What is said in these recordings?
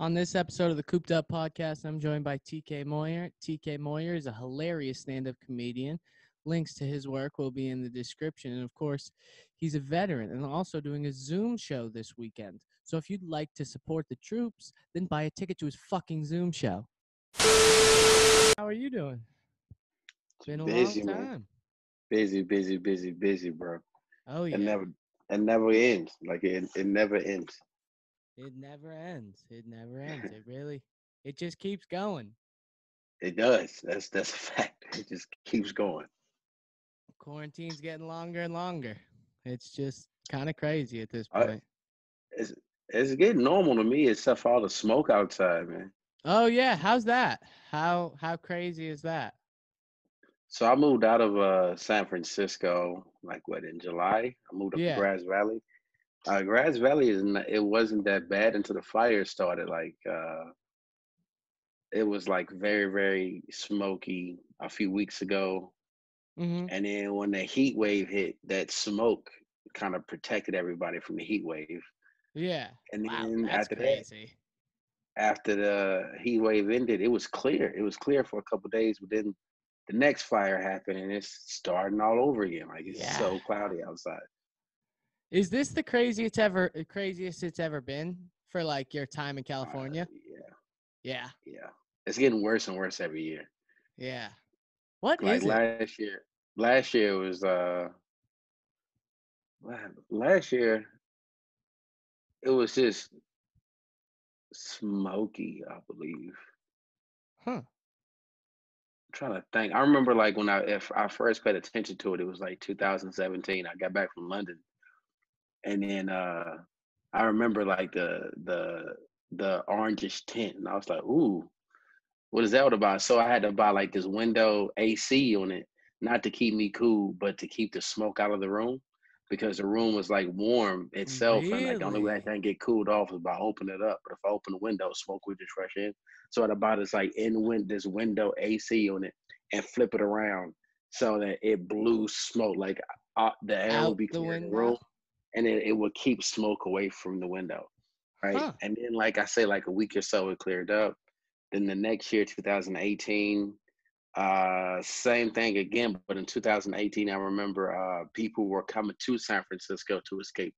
On this episode of the Cooped Up podcast, I'm joined by TK Moyer. TK Moyer is a hilarious stand-up comedian. Links to his work will be in the description. And of course, he's a veteran and also doing a Zoom show this weekend. So if you'd like to support the troops, then buy a ticket to his fucking Zoom show. How are you doing? Been a long Busy, man. time. Busy, bro. Oh, It yeah. never, it never ends. Like it never ends. It never ends. It never ends. It just keeps going. It does. That's a fact. It just keeps going. Quarantine's getting longer and longer. It's just kind of crazy at this I, point. it's it's getting normal to me, except for all the smoke outside, man. Oh yeah, how's that? How crazy is that? So I moved out of San Francisco, like what, in July. I moved up to Yeah. Grass Valley. Grass Valley it wasn't that bad until the fire started. It was like very, very smoky a few weeks ago. Mhm. And then when the heat wave hit, that smoke kind of protected everybody from the heat wave. Yeah. And Wow, then that's after that, crazy. after the heat wave ended, it was clear. It was clear for a couple of days, but then the next fire happened and it's starting all over again. Like it's Yeah. so cloudy outside. Is this the craziest it's ever been for like your time in California? Yeah, Yeah. yeah. It's getting worse and worse every year. Yeah. What Like is it? last year was last year it was just smoky, I believe. Huh. Trying to think. I remember like when if I first paid attention to it, it was like 2017. I got back from London, and then I remember like the orangish tint, and I was like, "Ooh, what is that all about?" So I had to buy like this window AC on it, not to keep me cool, but to keep the smoke out of the room, because the room was like warm itself, and like the only way I Really? can get cooled off is by opening it up. But if I open the window, smoke would just rush in. So I had to buy this like this window AC on it and flip it around so that it blew smoke like the air would Out be the clear in the window? room, and it would keep smoke away from the window, right? Huh. And then like I say, like a week or so, it cleared up. Then the next year, 2018, same thing again. But in 2018, I remember people were coming to San Francisco to escape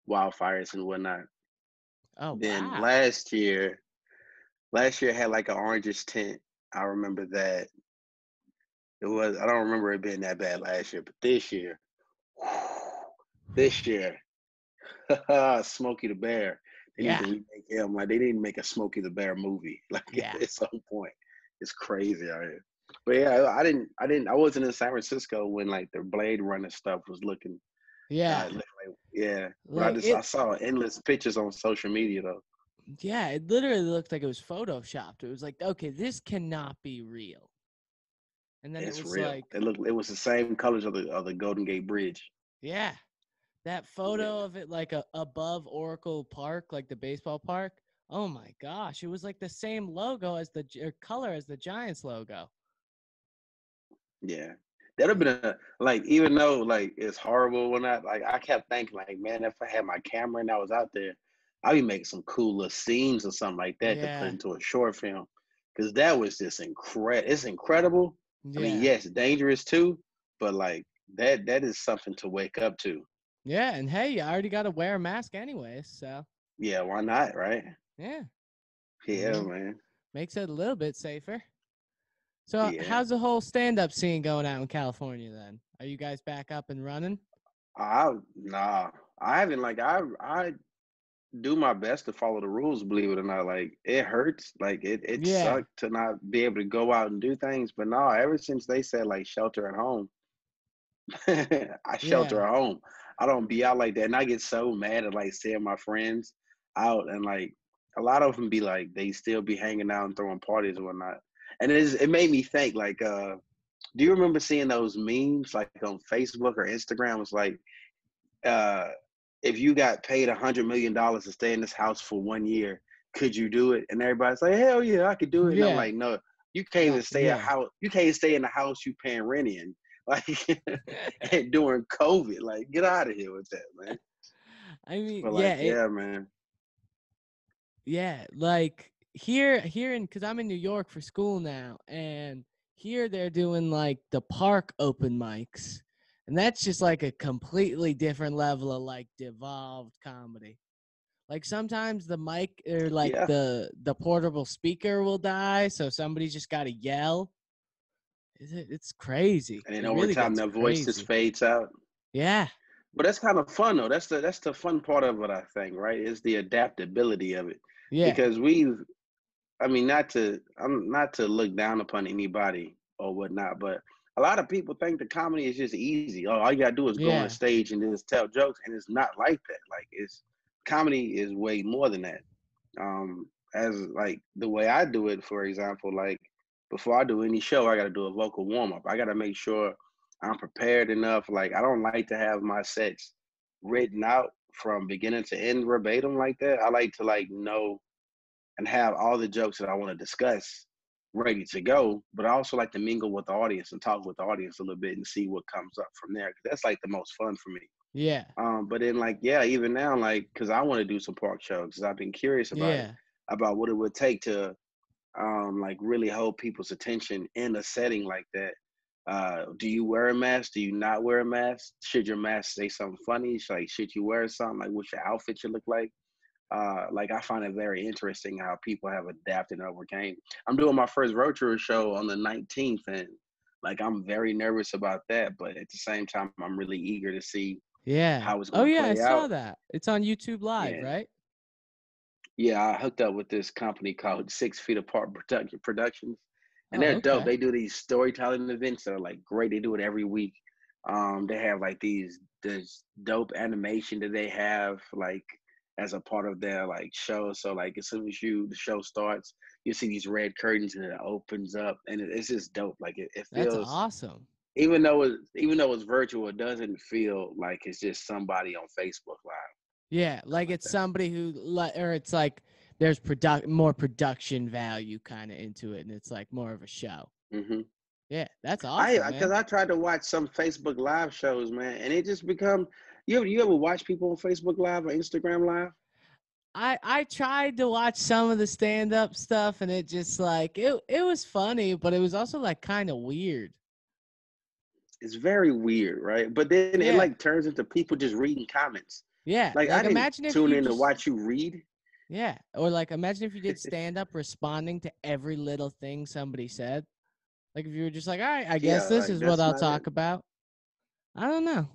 wildfires and whatnot. Oh Then wow. last year had like an orangish tint. I remember that it was. I don't remember it being that bad last year, but this year, Smokey the Bear. They need Yeah. to remake him. Like they need to make a Smokey the Bear movie. Like Yeah. at some point, it's crazy out here. But yeah, I wasn't in San Francisco when like the Blade Runner stuff was looking. Yeah. Looking like, yeah, but Like I it saw endless pictures on social media though. Yeah, it literally looked like it was photoshopped. It was like, okay, this cannot be real. And then it It's was real. like, It was the same colors of the Golden Gate Bridge. yeah, that photo Yeah, of it like above Oracle Park, like the baseball park. Oh my gosh, it was like the same logo as color as the Giants logo. yeah. That'd have been a like even though like it's horrible when I kept thinking like man if I had my camera and I was out there I'd be making some cool little scenes or something like that to put Yeah, into a short film because that was just incredible. It's incredible. I mean, yeah, yes, dangerous too, but like that is something to wake up to. yeah. And hey, you already got to wear a mask anyways, so Yeah, why not, right? yeah. I Yeah, mean, man. makes it a little bit safer. So, Yeah. how's the whole stand-up scene going out in California then? Are you guys back up and running? Nah. I haven't like I do my best to follow the rules, believe it or not. Like it hurts. Like it Yeah, sucked to not be able to go out and do things. But no, ever since they said like shelter at home, I yeah. shelter at home. I don't be out like that. And I get so mad at like seeing my friends out and like a lot of them be like they still be hanging out and throwing parties and whatnot. And it made me think like do you remember seeing those memes like on Facebook or Instagram? It's like uh if you got paid $100 million to stay in this house for 1 year, could you do it? And everybody's like, hell yeah, I could do it. And I'm Yeah. like, no, you can't even stay a Yeah. house. You can't stay in the house you paying rent in, like, and during COVID. Like, get out of here with that, man. I mean, But yeah, like, yeah, man. Yeah, like here in because I'm in New York for school now, and here they're doing like the park open mics, and that's just like a completely different level of like devolved comedy. Like sometimes the mic or like Yeah, the portable speaker will die, so somebody's just got to yell. It's crazy. and then It over really time gets their voice just crazy. fades out. Yeah, But that's kind of fun though. That's the fun part of it, I think, right? Is the adaptability of it. yeah, Because I mean, I'm not to look down upon anybody or whatnot, but a lot of people think the comedy is just easy. Oh, all you gotta do is go on a yeah, stage and just tell jokes, and it's not like that. Like it's comedy is way more than that. As like the way I do it, for example, like before I do any show, I gotta do a vocal warm up. I gotta make sure I'm prepared enough. Like I don't like to have my sets written out from beginning to end verbatim like that. I like to like know and have all the jokes that I want to discuss ready to go. But I also like to mingle with the audience and talk with the audience a little bit and see what comes up from there. 'Cause that's like the most fun for me. yeah, But then like yeah, even now like because I want to do some park shows because I've been curious about it, yeah, about what it would take to like really hold people's attention in a setting like that. Do you wear a mask? Do you not wear a mask? Should your mask say something funny? Should you wear something? Like, what's your outfit should look like? Like I find it very interesting how people have adapted and overcame. I'm doing my first virtual show on the 19th, and like I'm very nervous about that, but at the same time, I'm really eager to see yeah. how it's Oh going to yeah, I play saw out. that. It's on YouTube Live, Yeah, right? yeah. I hooked up with this company called 6 Feet Apart Productions, and Oh, they're dope. okay. They do these storytelling events that are like great. They do it every week. They have like this dope animation that they have like as a part of their like show. So like as soon as the show starts, you see these red curtains and it opens up, and it's just dope. Like it That's feels awesome. even though it's virtual, it doesn't feel like it's just somebody on Facebook Live, Yeah, nothing like like it's somebody who or it's like there's more production value kind of into it, and it's like more of a show. that. Yeah, that's I awesome, because man. I tried to watch some Facebook Live shows, man, and it just become you ever watch people on Facebook Live or Instagram Live? I tried to watch some of the stand up stuff, and it just like it was funny, but it was also like kind of weird. It's very weird, right? But then it Yeah, like turns into people just reading comments. yeah. Like I Like didn't imagine if tune you in to just watch you read. yeah, or like imagine if you did stand up responding to every little thing somebody said. Like if you were just like, all right, I guess Yeah, this like is what that's I'll not it. talk about. I don't know.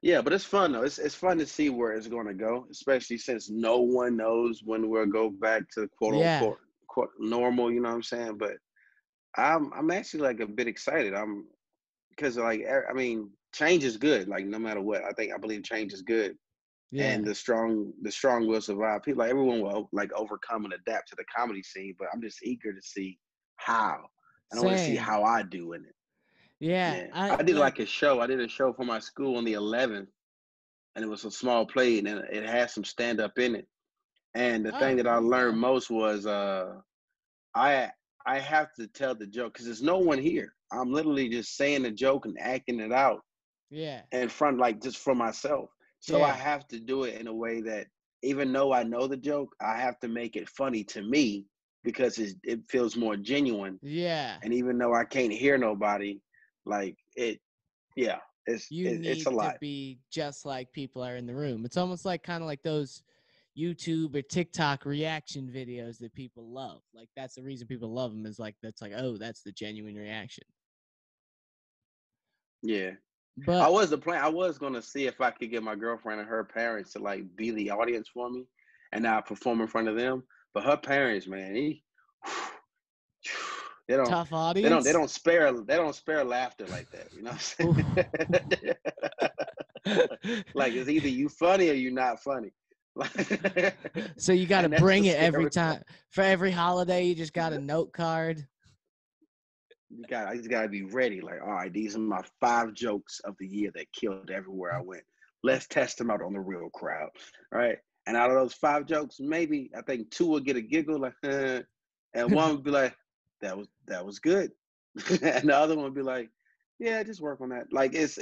Yeah, but it's fun though. It's fun to see where it's going to go, especially since no one knows when we'll go back to quote Yeah, unquote quote normal. You know what I'm saying? But I'm actually like a bit excited. I'm because like I mean, change is good. Like no matter what, I believe change is good, and yeah. the strong will survive. People like everyone will like overcome and adapt to the comedy scene. But I'm just eager to see how. And I want to see Same. how I do in it. Yeah, Yeah, I I did like. like a show. I did a show for my school on the 11th, and it was a small play, and it had some stand up in it. And the thing Oh, that I there you learned go. most was I I have to tell the joke because there's no one here. I'm literally just saying the joke and acting it out Yeah, in front, like just for myself. So I yeah, have to do it in a way that even though I know the joke, I have to make it funny to me because it feels more genuine. yeah. And even though I can't hear nobody, like it, yeah, You it's a need to lot. be just like people are in the room. It's almost like kind of like those YouTube or TikTok reaction videos that people love. Like that's the reason people love them is like that's like, oh, that's the genuine reaction. Yeah. I But was the plan. I was gonna see if I could get my girlfriend and her parents to like be the audience for me, and I perform in front of them. But her parents, man, they don't, tough they don't, they audience. don't spare, they don't spare laughter like that. You know what Oof. I'm saying? Like it's either you funny or you not funny. Like, So you got to and that's the bring it every scary part. time. For every holiday, you just got a note card. I just gotta be ready. Like, all right, these are my 5 jokes of the year that killed everywhere I went. Let's test them out on the real crowd. All right. And out of those 5 jokes, maybe I think 2 will get a giggle, like, and one would be like, that was good. And the other one would be like, yeah, just work on that. Like it's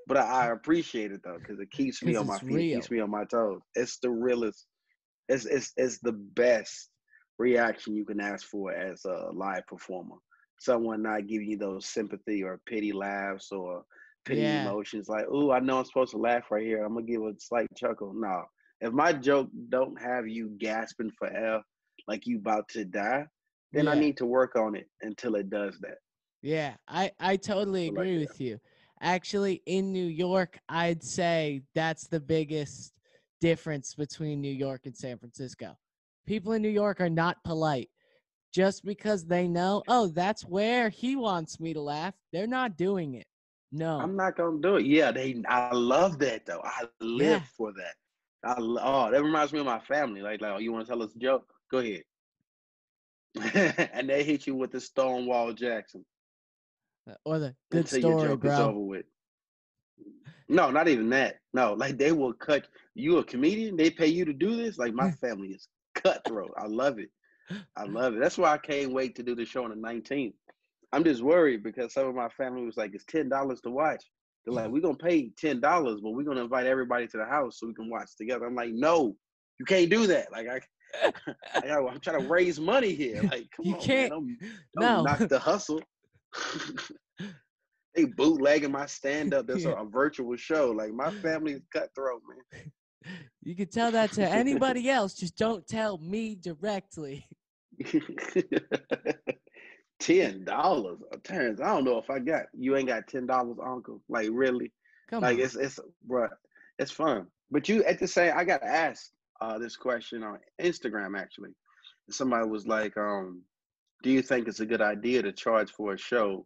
but I appreciate it though, because it keeps me Because on my it's feet, it keeps real. me on my toes. It's the realest. It's the best reaction you can ask for as a live performer. Someone not giving you those sympathy or pity laughs or pity Yeah. emotions like, "Ooh, I know I'm supposed to laugh right here. I'm gonna give a slight chuckle." No, if my joke don't have you gasping for air like you about to die, then I Yeah. need to work on it until it does that. Yeah. I totally So like, agree with you. Actually, in New York, I'd say that's the biggest difference between New York and San Francisco. People in New York are not polite. Just because they know, oh, that's where he wants me to laugh, they're not doing it. No. I'm not gonna do it. Yeah, I love that though. I live Yeah. for that. Oh, that reminds me of my family. Oh, you want to tell us a joke? Go ahead. And they hit you with the Stonewall Jackson Or the good until your story, joke is bro. over with. No, not even that. No, like they will cut you a comedian. They pay you to do this. Like my family is cutthroat. I love it. I love it. That's why I can't wait to do the show on the 19th. I'm just worried because some of my family was like, "It's $10 to watch." They're like, "We're gonna pay $10, but we're gonna invite everybody to the house so we can watch together." I'm like, "No, you can't do that. Like I'm trying to raise money here. Like, come You on, man, can't. don't No. knock the hustle." They bootlegging my stand up. That's Yeah. a virtual show. Like my family is cutthroat, You can tell that to anybody else. Just don't tell me directly. man. $10, Terrence. I don't know if I got you. Ain't got $10, Uncle. Like really? Come Like on. it's bro. It's fun. But you at the same. I got asked this question on Instagram actually. Somebody was like, "Do you think it's a good idea to charge for a show,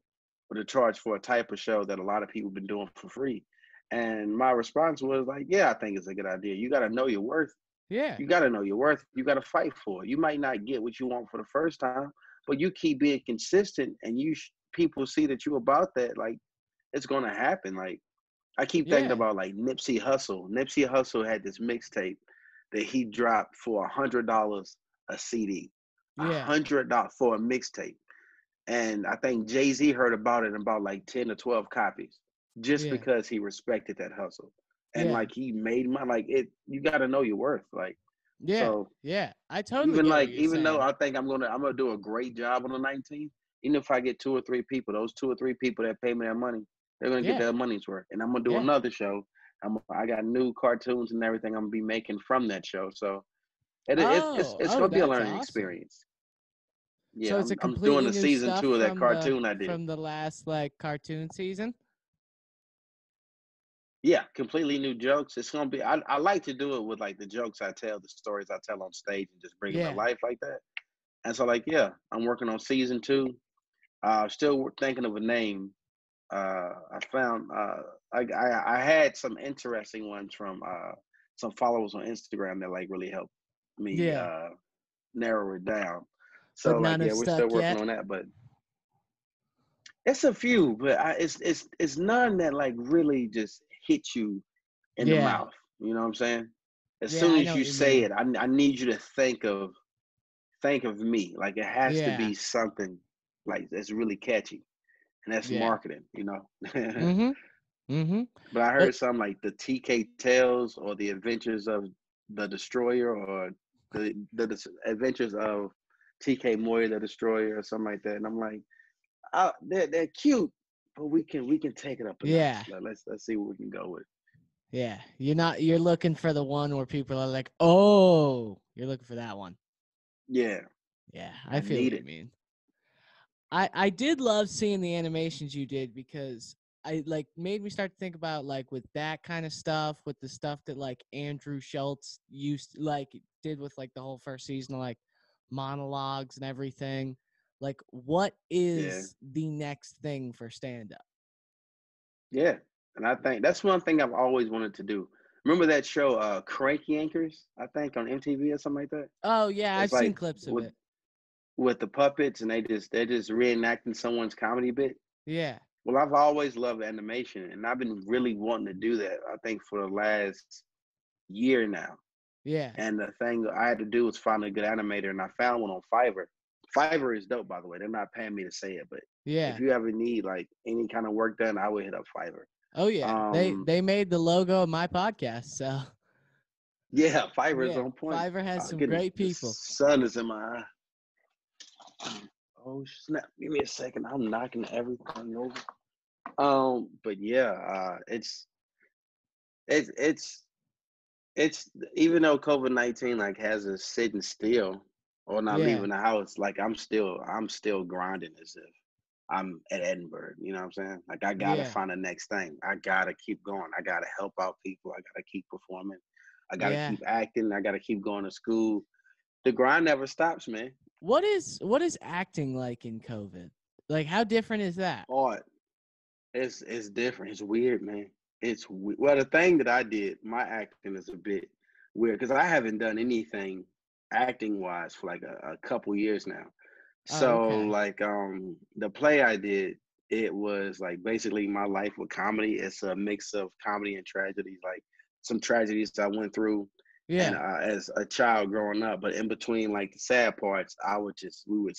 or to charge for a type of show that a lot of people been doing for free?" And my response was like, "Yeah, I think it's a good idea. You got to know your worth. Yeah. You got to know your worth. You got to fight for it. You might not get what you want for the first time, but you keep being consistent, and people see that you about that. Like it's gonna happen. Like I keep thinking Yeah. about like Nipsey Hussle. Nipsey Hussle had this mixtape that he dropped for $100 a CD, Yeah. $100 for a mixtape. And I think Jay-Z heard about it in about like 10 or 12 copies just Yeah. because he respected that hustle. And Yeah. like he made money, like you gotta know your worth. Like Yeah. so Yeah. I totally get what you're even though saying. I think I'm gonna do a great job on the 19th, even if I get two or three people, those two or three people that pay me that money, they're gonna get Yeah. their money's worth. And I'm gonna do Yeah. another show. I got new cartoons and everything I'm gonna be making from that show. So Oh, it's oh, gonna be a that's learning awesome. experience. So Yeah, it's a I'm doing completely the new season stuff two of that from the cartoon I did. last like cartoon season. Yeah, completely new jokes. It's gonna be. I like to do it with like the jokes I tell, the stories I tell on stage, and just bring them to Yeah. life like that. And so, like, yeah, I'm working on season two. Still thinking of a name. I found I had some interesting ones from some followers on Instagram that like really helped me Yeah. narrow it down. But So like, none yeah, have we're still stuck working yet. on that, but it's a few, but it's none that like really just hit you in the Yeah. mouth. You know what I'm saying? As Yeah, soon I as know you what you say mean. it, I need you to think of me. Like it has to Yeah. be something like that's really catchy, and that's Yeah. marketing. You know. Mm-hmm. Mm-hmm. But I Well, heard something like the TK Tales or the Adventures of the Destroyer or the Adventures of TK Moyer the Destroyer or something like that. And I'm like, they're cute, but we can take it up a notch. yeah. Let's see what we can go with. Yeah. You're looking for the one where people are like, oh, you're looking for that one. Yeah, Yeah, I I feel need what you it. mean. I did love seeing the animations you did because I like made me start to think about like with that kind of stuff, with the stuff that like Andrew Schultz like did with like the whole first season of like monologues and everything. Like what Yeah, is the next thing for stand up? yeah. And I think that's one thing I've always wanted to do. Remember that show, Cranky Anchors? I think on MTV or something like that. Oh yeah, I've It's seen like clips of with it. with the puppets, and they're just reenacting someone's comedy bit. Yeah. Well, I've always loved animation, and I've been really wanting to do that. I think for the last year now. Yeah. And the thing I had to do was find a good animator, and I found one on Fiverr. Fiverr is dope, by the way. They're not paying me to say it, but if Yeah. you ever need like any kind of work done, I would hit up Fiverr. Oh yeah. They Um, they made the logo of my podcast, so Yeah, Fiverr's Yeah, on point. Fiverr has Oh some goodness, great the people. sun is in my eye. Oh snap! Give me a second. I'm knocking everything over. But yeah, it's it's it's even though COVID-19 like has us sitting still or not Yeah, leaving the house, like I'm still grinding as if I'm at Edinburgh. You know what I'm saying? Like I gotta yeah, find the next thing. I gotta keep going. I gotta help out people. I gotta keep performing. I gotta yeah. keep acting. I gotta keep going to school. The grind never stops, man. What is acting like in COVID? Like, how different is that? Art, it's different. It's weird, man. Well, the thing that I did, my acting is a bit weird because I haven't done anything acting wise for like a couple years now. Oh, So okay. like the play I did, it was like basically my life with comedy. It's a mix of comedy and tragedies, like some tragedies I went through and Yeah. as a child growing up. But in between like the sad parts, we would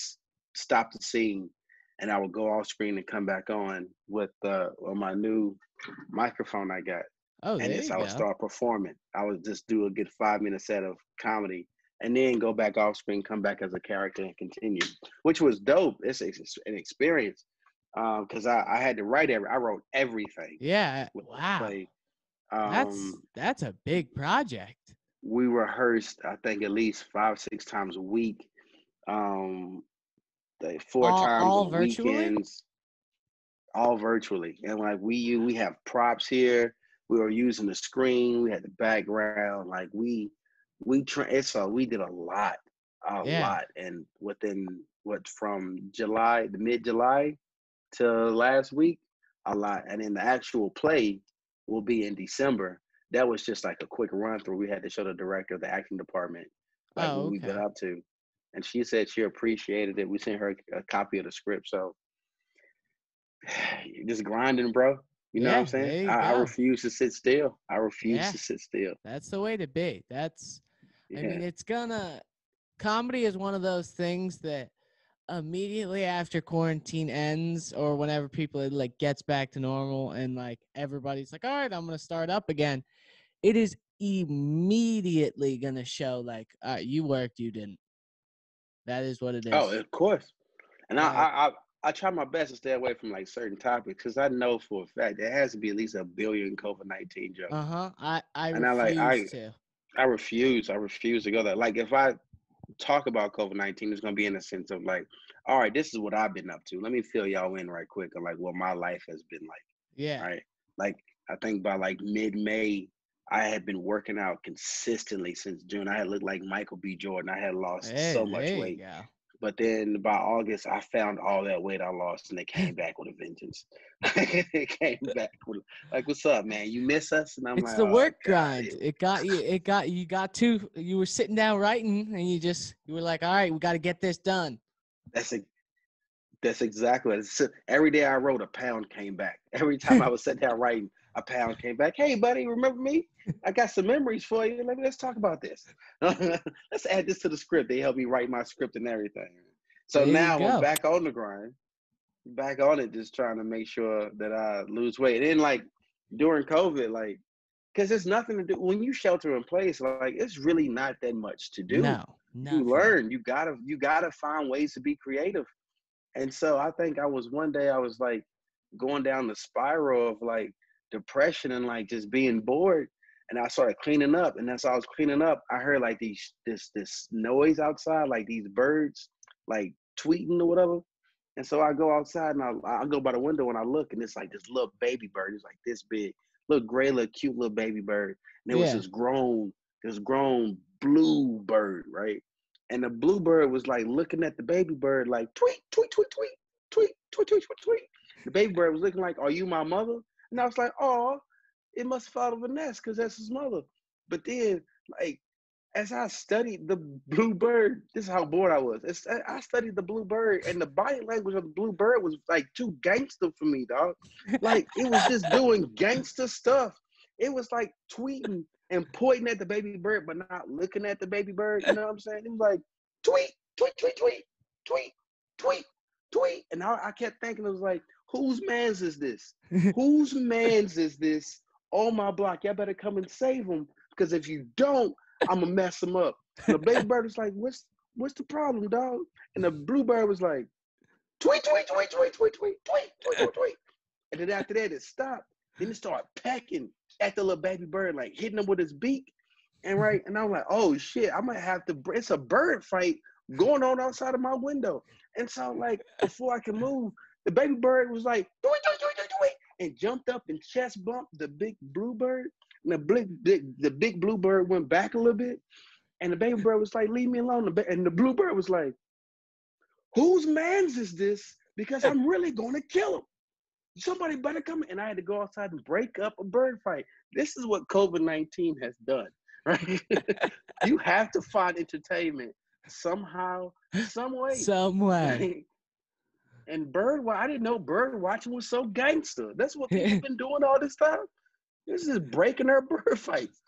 stop the scene and I would go off screen and come back on with my new microphone I got. Oh, And there it's you I would go. start performing. I would just do a good 5 minute set of comedy and then go back off screen, come back as a character and continue, which was dope. It's an experience because I had to I wrote everything Yeah. with the Wow. play. That's a big project. We rehearsed, I think, at least 5, 6 times a week, um, like four times All on virtually? weekends, all virtually. And like we have props here. We were using the screen. We had the background. Like we did a Yeah. lot. And within from July, the mid July to last week, a lot. And then the actual play will be in December. That was just like a quick run through. We had to show the director of the acting department like Oh, what we've been okay. up to. And she said she appreciated it. We sent her a copy of the script. So just grinding, bro. You know what I'm Yeah, saying? there you I go. refuse to sit still. I refuse Yeah. to sit still. That's the way to be. I Yeah. mean, comedy is one of those things that immediately after quarantine ends or whenever people like gets back to normal and like everybody's like, all right, I'm gonna start up again, it is immediately gonna show like, you worked, you didn't. That is what it Oh, is. of course. And Like, I try my best to stay away from like certain topics because I know for a fact there has to be at least a billion COVID-19 jokes. uh-huh. I And I like refuse to. I refuse. I refuse to go there. Like if I talk about COVID-19, it's gonna be in a sense of like, all right, this is what I've been up to. Let me fill y'all in right quick on like what my life has been like, Yeah. right? Like I think by like mid-May, I had been working out consistently since June. I had looked like Michael B. Jordan. I had lost Hey, so much there you weight. go. But then by August, I found all that weight I lost, and it came back with a vengeance. It came back with like, "What's up, man? You miss us?" And I'm It's like, the "Oh work God, grind. You got to, you were sitting down writing and you were like, all right, we got to get this done. that's a That's exactly what it's, every day I wrote, a pound came back. Every time I was sitting down writing, a pound came back. Hey, buddy, remember me? I got some memories for you. Let's talk about this. Let's add this to the script. They helped me write my script and everything. So There you now I'm go. back on the grind, back on it, just trying to make sure that I lose weight. And then like during COVID, like, because there's nothing to do when you shelter in place. Like, it's really not that much to do. No, You nothing. learn. You gotta find ways to be creative. And so I think one day I was like going down the spiral of like depression and like just being bored. And I started cleaning up. And as I was cleaning up, I heard like this noise outside, like these birds like tweeting or whatever. And so I go outside and I go by the window and I look and it's like this little baby bird. It's like this big, little gray, little cute little baby bird. And it was Yeah. this grown blue bird, right? And the bluebird was like looking at the baby bird like tweet, tweet, tweet, tweet, tweet, tweet, tweet, tweet, tweet. The baby bird was looking like, "Are you my mother?" And I was like, "Oh, it must fall of a nest because that's his mother." But then, like, as I studied the bluebird, this is how bored I was. I studied the bluebird, and the body language of the bluebird was like too gangster for me, dog. Like it was just doing gangster stuff. It was like tweeting and pointing at the baby bird, but not looking at the baby bird. You know what I'm saying? It was like tweet, tweet, tweet, tweet, tweet, tweet, tweet. And I kept thinking, it was like, whose man's is this? Whose man's is this on my block? Y'all better come and save him. Because if you don't, I'm gonna mess him up. And the baby bird was like, what's the problem, dog? And the bluebird was like, tweet, tweet, tweet, tweet, tweet, tweet, tweet, tweet, tweet, tweet. And then after that, it stopped. Then it started pecking at the little baby bird, like hitting him with his beak. And I'm like, oh shit, I might have to. It's a bird fight going on outside of my window. And so, like, before I can move, the baby bird was like, do it, and jumped up and chest bumped the big bluebird. And the big bluebird went back a little bit. And the baby bird was like, leave me alone. And the bluebird was like, whose man's is this? Because I'm really going to kill him. Somebody better come. And I had to go outside and break up a bird fight. This is what COVID-19 has done, right? You have to find entertainment somehow, some way. Some way. Right? And I didn't know bird watching was so gangster. That's what people been doing all this time. This is breaking their bird fights.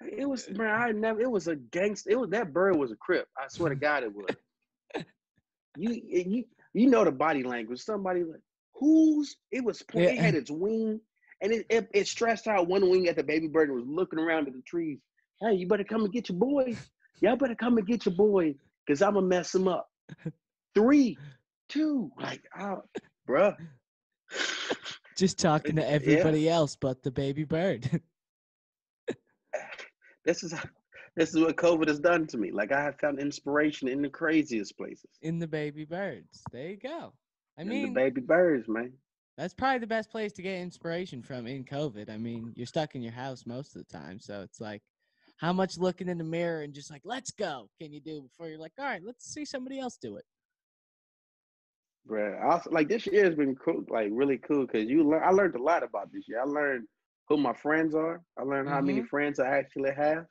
It was, man, it was a gangster. That bird was a crip. I swear to God it was. You know the body language. Somebody like, it was pointing, it had its wing, and it stretched out one wing at the baby bird and was looking around at the trees. Hey, you better come and get your boy. Y'all better come and get your boy, because I'm going to mess him up. 3, 2, like, bruh. Just talking to everybody else but the baby bird. This is what COVID has done to me. Like, I have found inspiration in the craziest places. In the baby birds. There you go. I mean, the baby birds, man. That's probably the best place to get inspiration from in COVID. I mean, you're stuck in your house most of the time. So it's like, how much looking in the mirror and just like, let's go, can you do before you're like, all right, let's see somebody else do it. Bruh, like, this year has been cool, like really cool, because I learned a lot about this year. I learned who my friends are. I learned how many friends I actually have,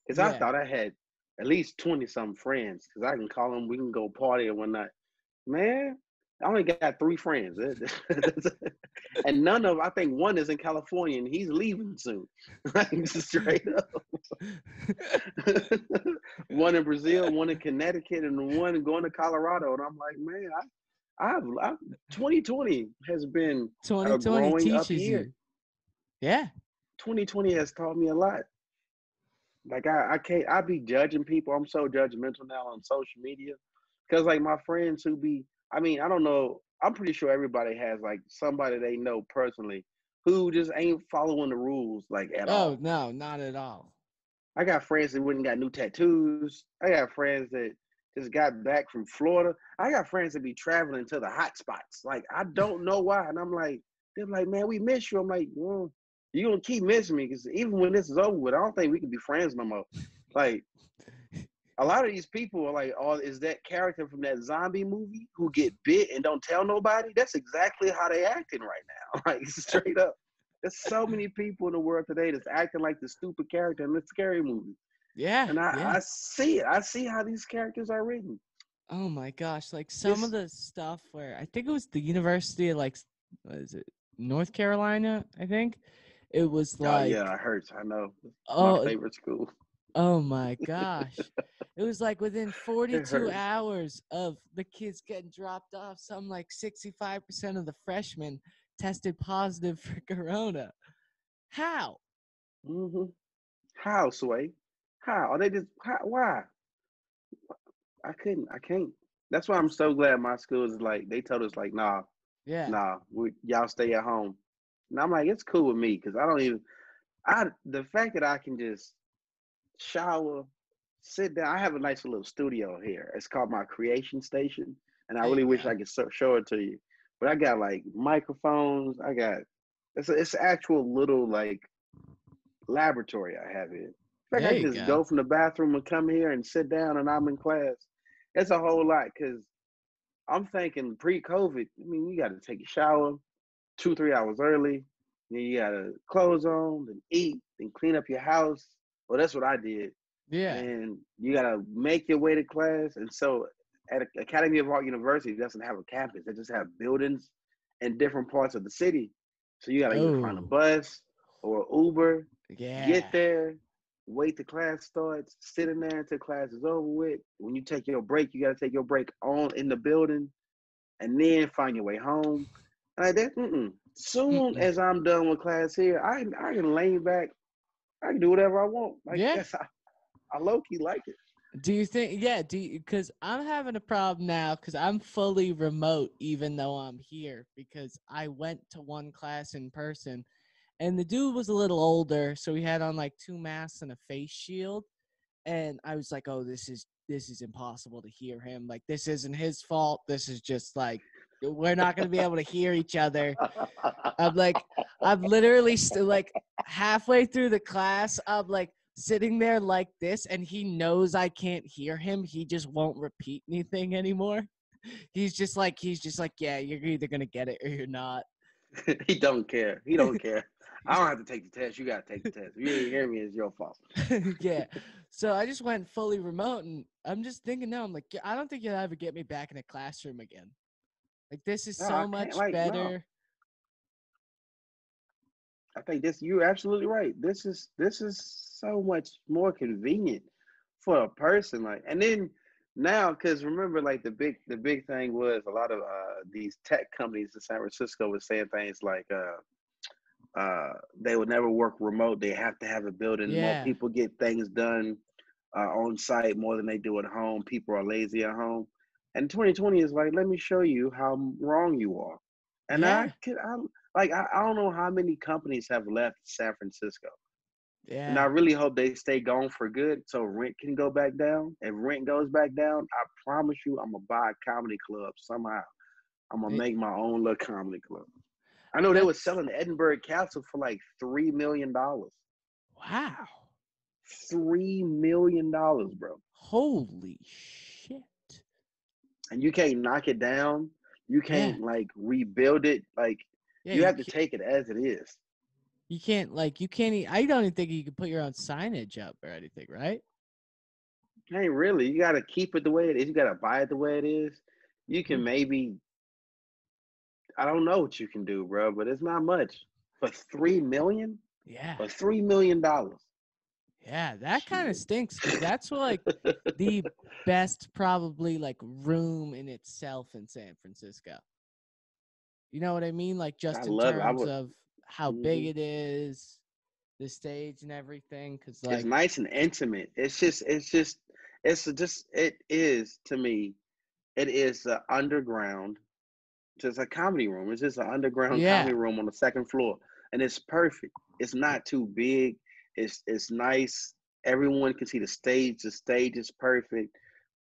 because I thought I had at least 20-something friends, because I can call them, we can go party and whatnot. Man, I only got 3 friends. And none of, I think one is in California and he's leaving soon. Straight up. One in Brazil, one in Connecticut, and one going to Colorado. And I'm like, man, I've 2020 has been 2020 growing teaches up year. you. Yeah. 2020 has taught me a lot. Like, I be judging people. I'm so judgmental now on social media, because like my friends I don't know. I'm pretty sure everybody has like somebody they know personally who just ain't following the rules like at all. Oh, no, not at all. I got friends that went and got new tattoos. I got friends that just got back from Florida. I got friends that be traveling to the hot spots. Like, I don't know why. And I'm like, they're like, man, we miss you. I'm like, well, you're going to keep missing me, because even when this is over with, I don't think we can be friends no more. Like, a lot of these people are like, oh, is that character from that zombie movie who get bit and don't tell nobody? That's exactly how they acting right now. Like, straight up. There's so many people in the world today that's acting like the stupid character in the scary movie. Yeah. And I see it. I see how these characters are written. Oh my gosh. Like some of the stuff where I think it was the University of like, what is it? North Carolina, I think. It was like, oh yeah, it hurts. I know. My favorite school. Oh my gosh. It was like within 42 hours of the kids getting dropped off, some like 65% of the freshmen tested positive for corona. How? How, Sway? How? Are they just, why? I can't. That's why I'm so glad my school is like, they told us like, nah, y'all stay at home. And I'm like, it's cool with me, because the fact that I can just shower, sit down. I have a nice little studio here. It's called my creation station, and I really wish I could show it to you. But I got like microphones. It's an actual little like laboratory I have here. In fact, I can just go from the bathroom and come here and sit down, and I'm in class. It's a whole lot, because I'm thinking pre-COVID. I mean, you got to take a shower 2-3 hours early. Then you got to clothes on, then eat, then clean up your house. Well, that's what I did. Yeah. And you got to make your way to class. And so at Academy of Art University, it doesn't have a campus. They just have buildings in different parts of the city. So you got to either find a bus or Uber, get there, wait till class starts, sit in there until class is over with. When you take your break, you got to take your break in the building, and then find your way home. Like that, soon as I'm done with class here, I can lay back. I can do whatever I want. Like, I low-key like it. Do you think, yeah, because I'm having a problem now because I'm fully remote even though I'm here because I went to one class in person and the dude was a little older, so he had on like 2 masks and a face shield. And I was like, oh, this is impossible to hear him. Like, this isn't his fault. This is just like, we're not going to be able to hear each other. I'm like, I'm literally still like halfway through the class. I'm like sitting there like this, and he knows I can't hear him. He just won't repeat anything anymore. He's just like, yeah, you're either gonna get it or you're not. He don't care. He don't care. I don't have to take the test. You gotta take the test. If you ain't hear me, it's your fault. Yeah. So I just went fully remote, and I'm just thinking now, I'm like, I don't think you'll ever get me back in a classroom again. Like, this is No, I so can't. much Like, no. better. I think you're absolutely right. This is so much more convenient for a person. Like, and then now, because remember, like the big thing was a lot of these tech companies in San Francisco was saying things like they would never work remote. They have to have a building. More Yeah. people get things done on site more than they do at home. People are lazy at home. And 2020 is like, let me show you how wrong you are. And Yeah. I don't know how many companies have left San Francisco. And I Yeah. really hope they stay gone for good so rent can go back down. If rent goes back down, I promise you I'm gonna buy a comedy club somehow. I'm gonna It, make my own little comedy club. I know they were that's selling the Edinburgh Castle for like $3 million. wow. $3 million, bro. Holy shit. And you can't knock it down. You Yeah. can't like rebuild it. Like Yeah, you have to take it as it is. you can't like you can't I don't even think you can put your own signage up or anything, right? Ain't really. You gotta keep it the way it is. You gotta buy it the way it is. You Hmm. can maybe I don't know what you can do, bro, but it's not much. For 3 million? Yeah. For $3 million. Yeah, that kind of Shit. stinks because that's like the best probably like room in itself in San Francisco. You know what I mean? Like I just in love it. I terms would. of how big Mhm. it is, the stage and everything. Cause It's like, nice and intimate. It is to me. It is the underground just a comedy room. It's just an underground yeah, comedy room on the second floor, and it's perfect. It's not too big. It's nice. Everyone can see the stage. The stage is perfect.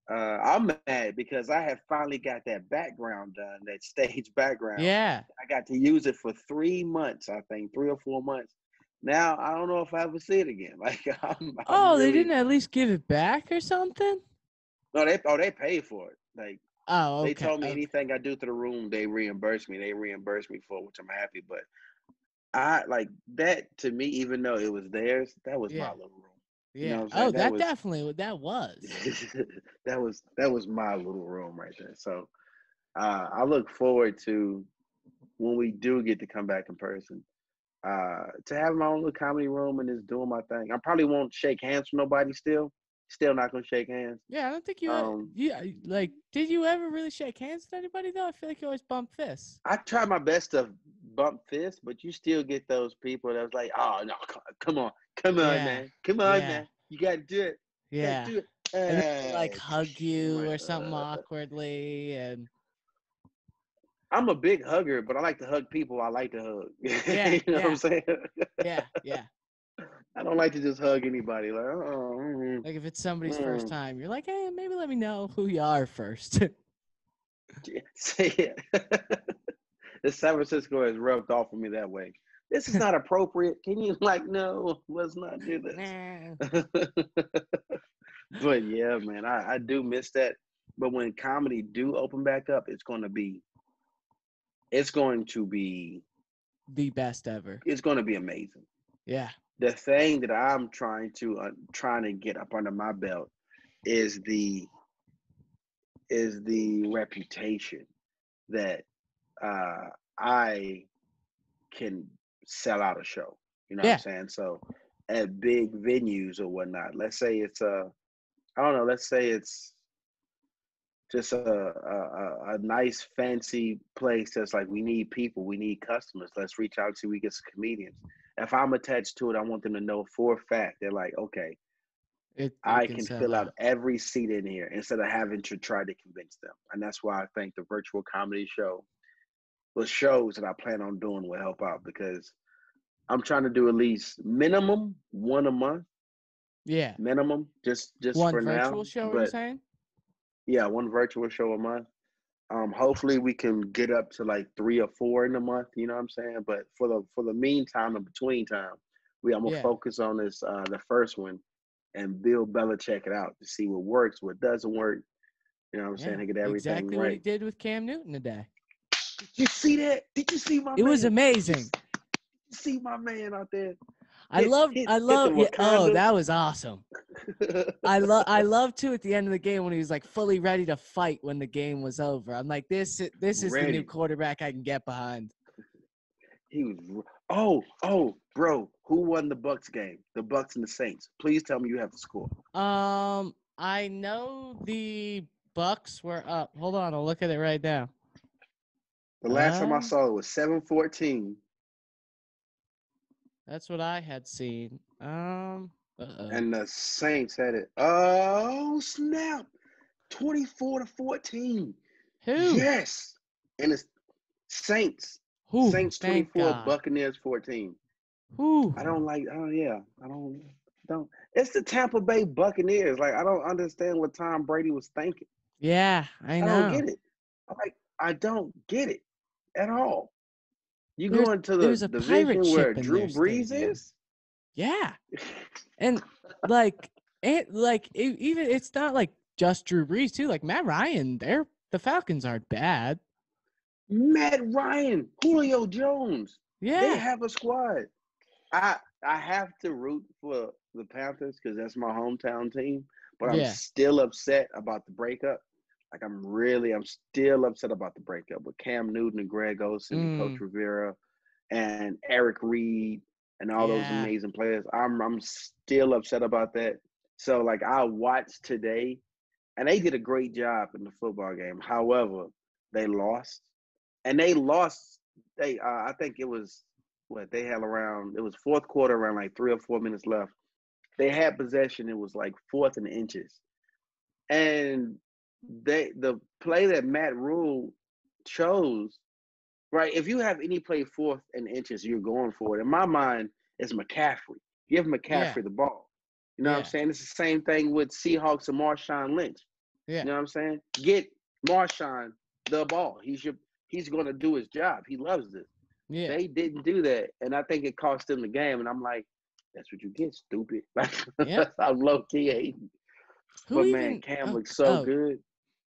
I'm mad because I have finally got that background done, that stage background. yeah. I got to use it for 3 months, I think, 3 or 4 months. Now I don't know if I ever see it again. Like I'm Oh, they really didn't at least give it back or something? no. They paid for it. Like Oh, they okay, told me okay. anything I do to the room, they reimburse me. They reimburse me for, which I'm happy. But I like that to me, even though it was theirs, that was my Yeah, little room. You know yeah. what I'm Oh, saying? that definitely, that was. That was my little room right there. So I look forward to when we do get to come back in person. To have my own little comedy room and just doing my thing. I probably won't shake hands with nobody still. Still not gonna shake hands. Yeah, I don't think Um, like, did you ever really shake hands with anybody though? I feel like you always bump fists. I try my best to bump fists, but you still get those people that was like, "Oh no, come on, Yeah, man, come on, yeah, man, you gotta do it, you gotta yeah. do it." And then they like Hey, hug I'm you like, or something awkwardly, and I'm a big hugger, but I like to hug people I like to hug. yeah, You know what I'm yeah, saying? yeah, yeah. I don't like to just hug anybody. Like, Like if it's somebody's first mm. time, you're like, hey, maybe let me know who you are first. Say it. The San Francisco has rubbed off of me that way. This is not appropriate. Can you like no? Let's not do Nah. this. But yeah, man, I do miss that. But when comedy do open back up, it's going to be The best ever. it's going to be amazing. Yeah, The thing that I'm trying to get up under my belt is the reputation that uh, I can sell out a show. You know what I'm yeah, saying? So at big venues or whatnot, let's say it's I don't know, let's say it's just a nice fancy place that's like we need people, we need customers. Let's reach out to we get some comedians. If I'm attached to it, I want them to know for a fact they're like, okay, It I can can sell fill out out. every seat in here instead of having to try to convince them. And that's why I think the virtual comedy show, the shows that I plan on doing will help out because I'm trying to do at least minimum one a month, Yeah. minimum, just One for now. virtual show, are you But saying? yeah, one virtual show a month. Hopefully we can get up to like 3 or 4 in a month. You know what I'm saying? But for the meantime and between time, I'm gonna Yeah. focus on this the first one and Bill Belichick it out to see what works, what doesn't work. You know what I'm saying? Yeah. To get everything Exactly what he right. did with Cam Newton today. Did you see that? Did you see my It was man? Did you amazing. see my man out there? I love I Hit the love yeah, oh, Wakanda. that was awesome. I love too at the end of the game when he was like fully ready to fight when the game was over. I'm like, this is the new Ready. quarterback I can get behind. He was. Oh, bro. Who won the Bucks game? The Bucks and the Saints. Please tell me you have the score. I know the Bucks were up. Hold on, I'll look at it right now. The last time I saw it was 7-14. That's what I had seen. Uh-oh. And the Saints had it. Oh, snap. 24-14. Who? Yes. And it's Saints. Who? Saints Thank 24, God. Buccaneers 14. Who? I don't like, oh yeah. I don't. It's the Tampa Bay Buccaneers. Like, I don't understand what Tom Brady was thinking. Yeah, I I don't know. get it. I don't get it at all. You There's go into the there's a pirate division where ship in Drew their Brees stadium. is? Yeah. And even it's not like just Drew Brees too. Like Matt Ryan, the Falcons aren't bad. Matt Ryan, Julio Jones. They Yeah. have a squad. I have to root for the Panthers because that's my hometown team, but I'm Yeah. still upset about the breakup. Like I'm still upset about the breakup with Cam Newton and Greg Olsen and Coach Rivera and Eric Reed and all those Yeah. amazing players. I'm still upset about that. So like I watched today and they did a great job in the football game. However, they lost. And they lost. I think it was what they had around. It was fourth quarter, around like 3 or 4 minutes left. They had possession. It was like fourth and inches, and the play that Matt Rule chose. Right, if you have any play fourth and inches, you're going for it. In my mind, it's McCaffrey. Give Yeah. McCaffrey the ball. You know what I'm Yeah. saying? It's the same thing with Seahawks and Marshawn Lynch. Yeah. You know what I'm saying? Get Marshawn the ball. He's going to do his job. He loves this. Yeah. They didn't do that, and I think it cost them the game. And I'm like, that's what you get, stupid. Yep. I'm low key hating. Who But man, even Cam looks so good.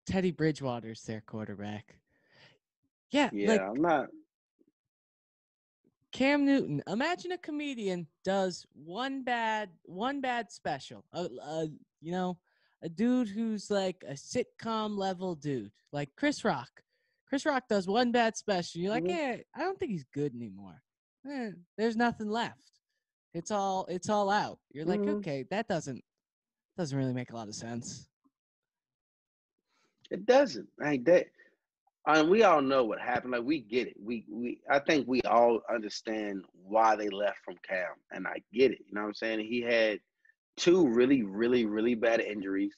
Teddy Bridgewater's their quarterback. Yeah, like Yeah, I'm not. Cam Newton. Imagine a comedian does one bad special. You know, a dude who's like a sitcom level dude, like Chris Rock. Chris Rock does one bad special. You're like, Mhm. yeah, I don't think he's good anymore. There's nothing left. It's all out. You're like, Mhm. okay, that doesn't really make a lot of sense. It doesn't. Like that. And we all know what happened. Like we get it. We I think we all understand why they left from Cam, and I get it. You know what I'm saying? He had two really, really, really bad injuries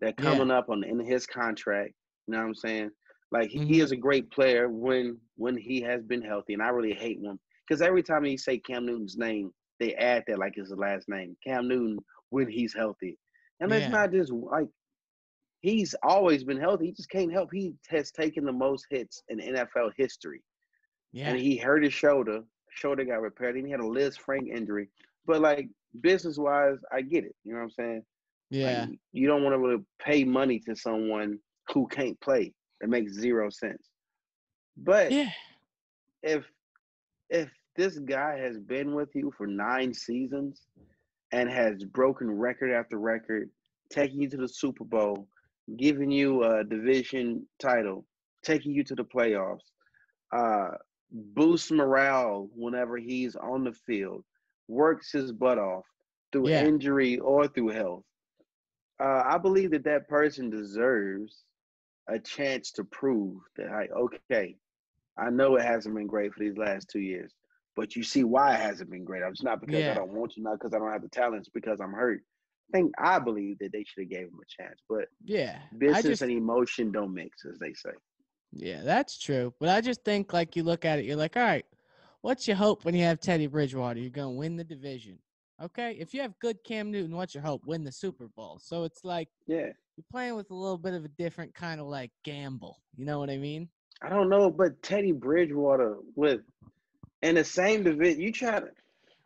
that Yeah. coming up on in his contract. You know what I'm saying? Like he Mm-hmm. is a great player when he has been healthy, and I really hate when because every time you say Cam Newton's name, they add that like it's the last name, Cam Newton when he's healthy, and it's Yeah. not just like he's always been healthy. He just can't help. He has taken the most hits in NFL history, and Yeah. he hurt his shoulder. Shoulder got repaired. And he had a Liz Frank injury, but like business wise, I get it. You know what I'm saying? Like Yeah. you don't want to really pay money to someone who can't play. It makes zero sense. But Yeah. if if this guy has been with you for 9 seasons and has broken record after record, taking you to the Super Bowl, giving you a division title, taking you to the playoffs, uh, boosts morale whenever he's on the field, works his butt off through Yeah. injury or through health. I believe that that person deserves a chance to prove that, like, okay, I know it hasn't been great for these last 2 years, but you see why it hasn't been great. It's not because I Yeah. don't want you, not because I don't have the talents, because I'm hurt. I believe that they should have gave him a chance, but Yeah, business and emotion don't mix, as they say. yeah, that's true. But I just think, like, you look at it, you're like, all right, what's your hope when you have Teddy Bridgewater? You're going to win the division. Okay? If you have good Cam Newton, what's your hope? Win the Super Bowl. So it's like Yeah, you're playing with a little bit of a different kind of, like, gamble. You know what I mean? I don't know, but Teddy Bridgewater with in the same division, you try to.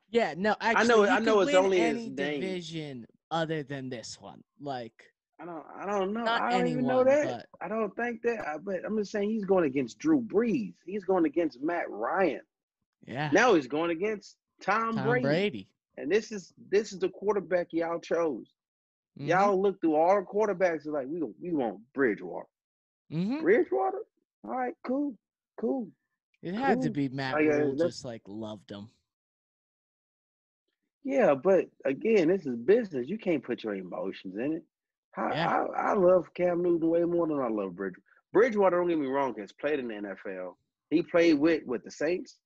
Yeah, no, actually, I you know could it's win only his any name. division other than this one. Like, I don't know. not I don't even know anyone, that. but I don't think that. But I'm just saying he's going against Drew Brees. He's going against Matt Ryan. yeah, Now he's going against Tom Tom Brady. Brady. And this is the quarterback y'all chose. Mm-hmm. Y'all look through all the quarterbacks and like we want Bridgewater. Mm-hmm. Bridgewater? All right, cool, cool, It had to cool. be Matt Like Rule, that's just like loved him. yeah, but again, this is business. You can't put your emotions in it. Yeah. I love Cam Newton way more than I love Bridgewater. Bridgewater, don't get me wrong, has played in the NFL. He played with the Saints.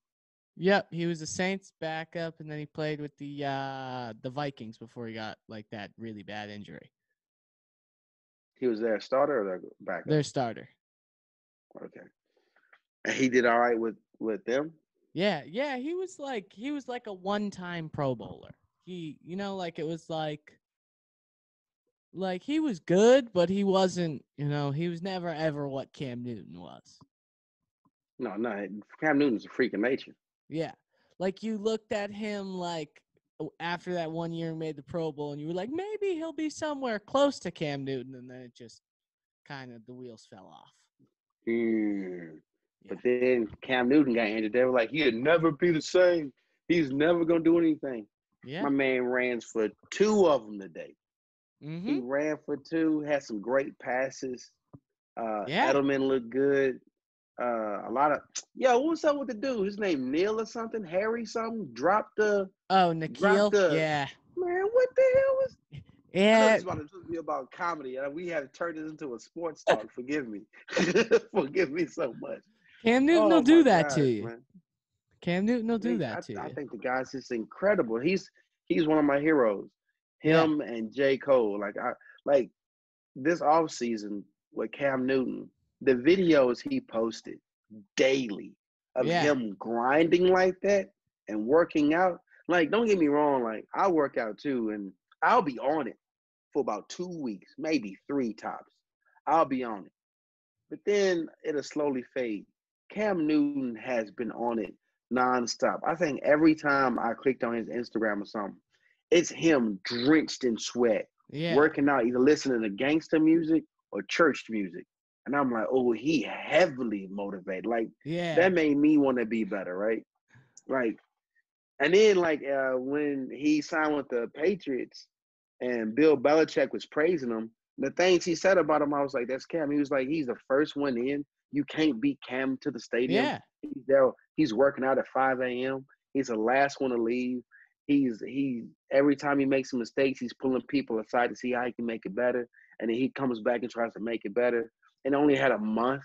Yep, he was a Saints backup, and then he played with the Vikings before he got like that really bad injury. He was their starter or their backup. Their starter. Okay, and he did all right with them. Yeah, he was like a one-time Pro Bowler. He, like it was like he was good, but he wasn't. He was never ever what Cam Newton was. No, Cam Newton's a freak of nature. Yeah, like you looked at him like after that 1 year he made the Pro Bowl, and you were like, maybe he'll be somewhere close to Cam Newton, and then it just kind of the wheels fell off. Mm. Yeah. But then Cam Newton got injured. They were like, he'll never be the same. He's never gonna do anything. Yeah. My man ran for 2 of them today. Mm-hmm. He ran for 2, had some great passes. Yeah. Edelman looked good. A lot of what's up with the dude? His name Neil or something? Harry something? Nikhil. Yeah. Man, what the hell was? I know Yeah. this is about to be about comedy, and we have turned this into a sports talk. Forgive me, forgive me so much. Cam Newton will Oh do my that to gosh, you. man! Cam Newton will do that to I you. think the guy's just incredible. He's one of my heroes. Yeah. Him and J. Cole. Like this off season with Cam Newton, the videos he posted daily of Yeah. him grinding like that and working out. Like, don't get me wrong, like I work out too, and I'll be on it for about 2 weeks, maybe 3 tops. I'll be on it. But then it'll slowly fade. Cam Newton has been on it nonstop. I think every time I clicked on his Instagram or something, it's him drenched in sweat, Yeah. working out, either listening to gangster music or church music. And I'm like, oh, he heavily motivated. Like, Yeah. that made me want to be better, right? Like, and then when he signed with the Patriots and Bill Belichick was praising him, the things he said about him, I was like, that's Cam. He was like, he's the first one in. You can't beat Cam to the stadium. Yeah. He's there. He's working out at 5 a.m. He's the last one to leave. He every time he makes some mistakes, he's pulling people aside to see how he can make it better. And then he comes back and tries to make it better. And only had a month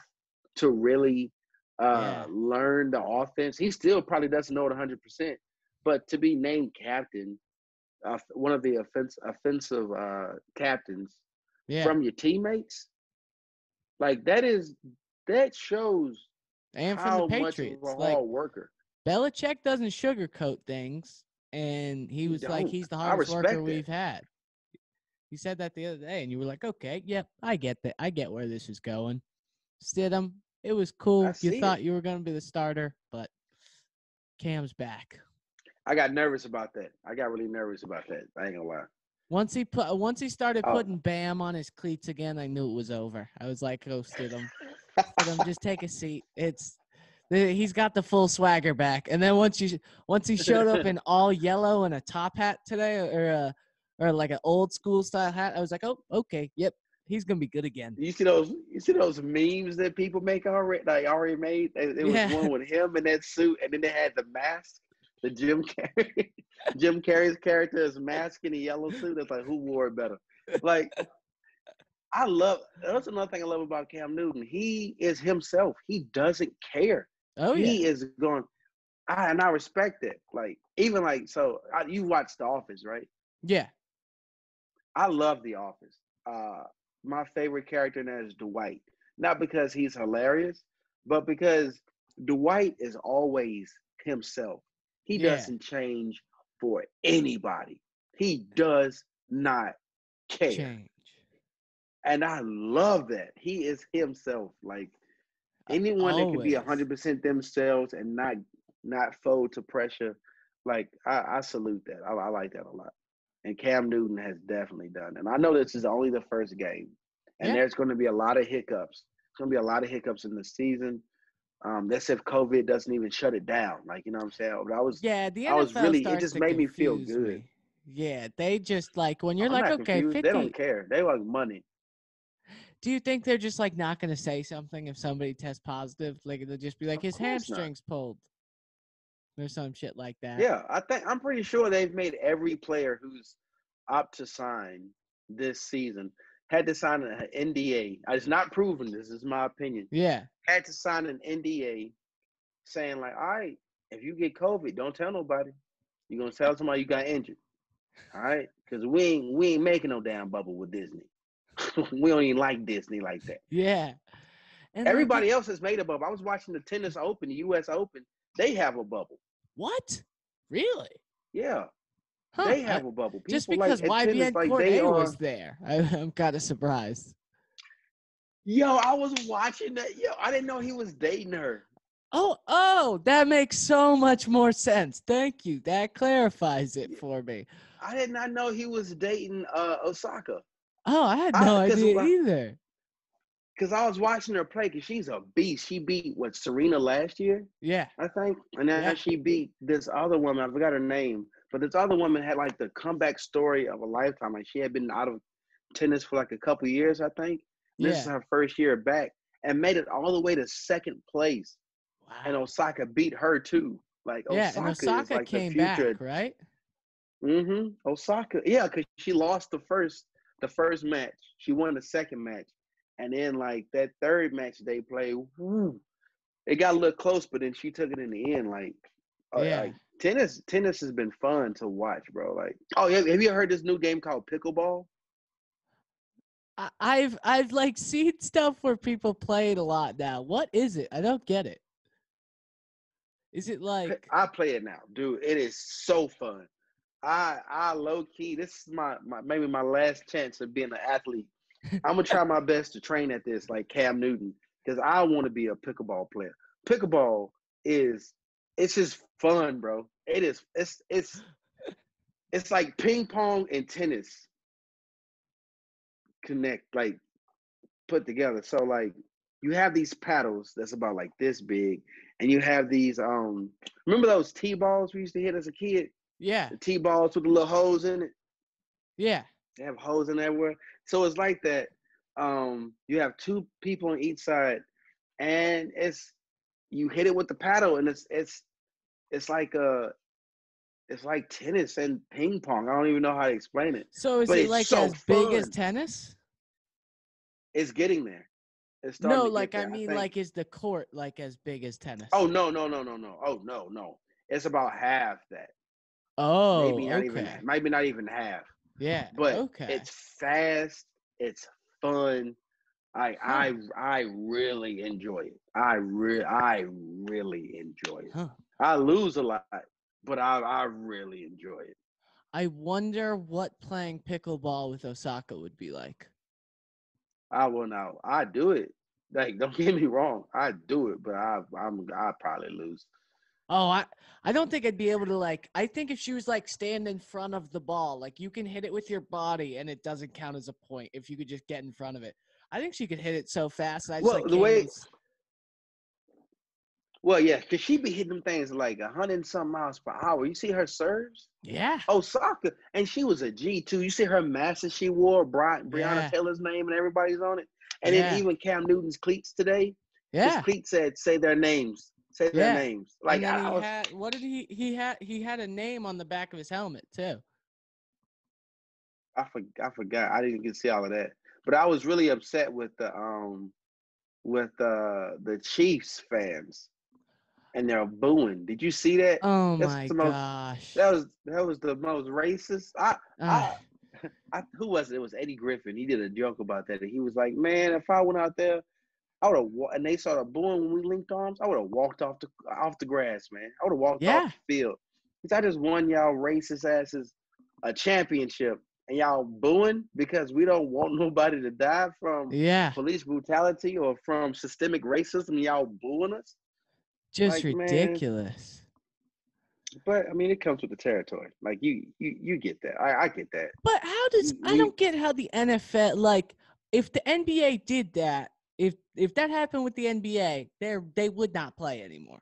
to really Yeah. learn the offense. He still probably doesn't know it 100%. But to be named captain, one of the offensive captains Yeah. from your teammates, like that shows And from the how much of a Patriots. Like, hard worker. Belichick doesn't sugarcoat things. And he was like, he's the I hardest worker respect we've that. had. He said that the other day, and you were like, okay, yep, I get that. I get where this is going. Stidham, it was cool. I You see it. thought you were going to be the starter, but Cam's back. I got nervous about that. I got really nervous about that. I ain't gonna lie. Once he started Oh. putting Bam on his cleats again, I knew it was over. I was like, oh, Stidham, just take a seat. He's got the full swagger back. And then once he showed up in all yellow and a top hat today, or like an old school style hat, I was like, oh, okay, yep, he's gonna be good again. You see those memes that people make already made? It was one with him in that suit, and then they had the mask, the Jim Carrey's character is mask in a yellow suit. It's like, who wore it better? Like, that's another thing I love about Cam Newton. He is himself. He doesn't care. Oh yeah. He is going. And I respect it. Like, even like, so you watch The Office, right? Yeah. I love The Office. My favorite character in that is Dwight. Not because he's hilarious, but because Dwight is always himself. He Yeah, doesn't change for anybody. He does not care. change. And I love that. He is himself. Like anyone that can be Always. 100% themselves and not fold to pressure, like I salute that. I like that a lot. And Cam Newton has definitely done. And I know this is only the first game, and Yeah. there's going to be a lot of hiccups. There's going to be a lot of hiccups in the season. That's if COVID doesn't even shut it down. Like you know what I'm saying. But Yeah, the I was NFL really. It starts just to made me feel confuse good. me. Yeah, they just like when you're I'm like, not okay, confused. They don't 50. care. They like money. Do you think they're just like not going to say something if somebody tests positive? Like they'll just be like, Of his course not. hamstrings pulled or some shit like that. Yeah, I'm pretty sure they've made every player who's up to sign this season had to sign an NDA. It's not proven. This is my opinion. Yeah. Had to sign an NDA saying like, all right, if you get COVID, don't tell nobody. You're gonna tell somebody you got injured. All right, because we ain't making no damn bubble with Disney. We don't even like Disney like that. Yeah. And like Everybody else has made a bubble. I was watching the tennis open, the US Open. They have a bubble. what? Really? Yeah, Huh. they have a bubble. Just People like because at tennis, YBN like they Corday are. was there. I'm kind of surprised. Yo, I was watching that. Yo, I didn't know he was dating her. Oh, that makes so much more sense. Thank you. That clarifies it for me. I did not know he was dating Osaka. Oh, I had no Because idea either. I was watching her play because she's a beast. She beat what Serena last year, Yeah. I think, and then Yeah. she beat this other woman. I forgot her name, but this other woman had like the comeback story of a lifetime. Like she had been out of tennis for like a couple years, I think. And this is Yeah. her first year back, and made it all the way to second place. And Wow. Osaka beat her too. Like Yeah, and Osaka is Osaka like the came back, future. right? Osaka, yeah, because she lost the first match. She won the second match, and then like that third match they played, it got a little close, but then she took it in the end. Yeah. Like tennis has been fun to watch, bro. Like, oh, have you heard this new game called pickleball? I've like seen stuff where people play it a lot now. What is it? I don't get it. Is it like I play it now, dude. It is so fun. I low key. This is my maybe my last chance of being an athlete. I'm gonna try my best to train at this like Cam Newton because I want to be a pickleball player. Pickleball is it's just fun, bro. It is it's like ping pong and tennis connect like put together. So like you have these paddles that's about like this big, and you have these remember those T balls we used to hit as a kid? yeah. The T balls with the little holes in it. Yeah. They have holes in everywhere. So it's like that. You have two people on each side, and you hit it with the paddle, and it's like it's like tennis and ping pong. I don't even know how to explain it, So is but it it's like so as big as fun. tennis? It's getting there. It's starting No, to get like I there. I mean think. like is the court like as big as tennis? Oh no. Oh no. It's about half that. Oh, okay. Maybe not even half. Yeah, But okay. it's fast. It's fun. Huh. I really enjoy it. I really enjoy it. Huh. I lose a lot, but I really enjoy it. I wonder what playing pickleball with Osaka would be like. I will now. I do it. Like don't get me wrong, I do it, but I probably lose. Oh, I don't think I'd be able to like I think if she was like stand in front of the ball, like you can hit it with your body and it doesn't count as a point if you could just get in front of it. I think she could hit it so fast and I just Well, like can't even yeah, cause she be hitting them things like 100 and some miles per hour. You see her serves? Yeah. Osaka, and she was a G too. You see her mask she wore, Breonna Yeah. Taylor's name, and everybody's on it. And then Yeah. even Cam Newton's cleats today, his Yeah. cleats said, "Say their names, say their Yeah. names." And Like then I he was, had what did he had a name on the back of his helmet too. I forgot. I didn't get to see all of that, but I was really upset with the Chiefs fans, and they're booing. Did you see that? Oh That's my the most. gosh. That was the most racist. Uh, who was it? It was Eddie Griffin. He did a joke about that. He was like, "Man, if I went out there, I would have." And they started booing when we linked arms. I would have walked off the grass, man. I would have walked off Yeah. the field. Because I just won y'all racist asses a championship, and y'all booing because we don't want nobody to die from Yeah. police brutality or from systemic racism. Y'all booing us, Just like, man. ridiculous. But I mean, it comes with the territory. Like you get that. I get that. But how does I don't get how the NFL, like, if the NBA did that, if that happened with the NBA, they would not play anymore.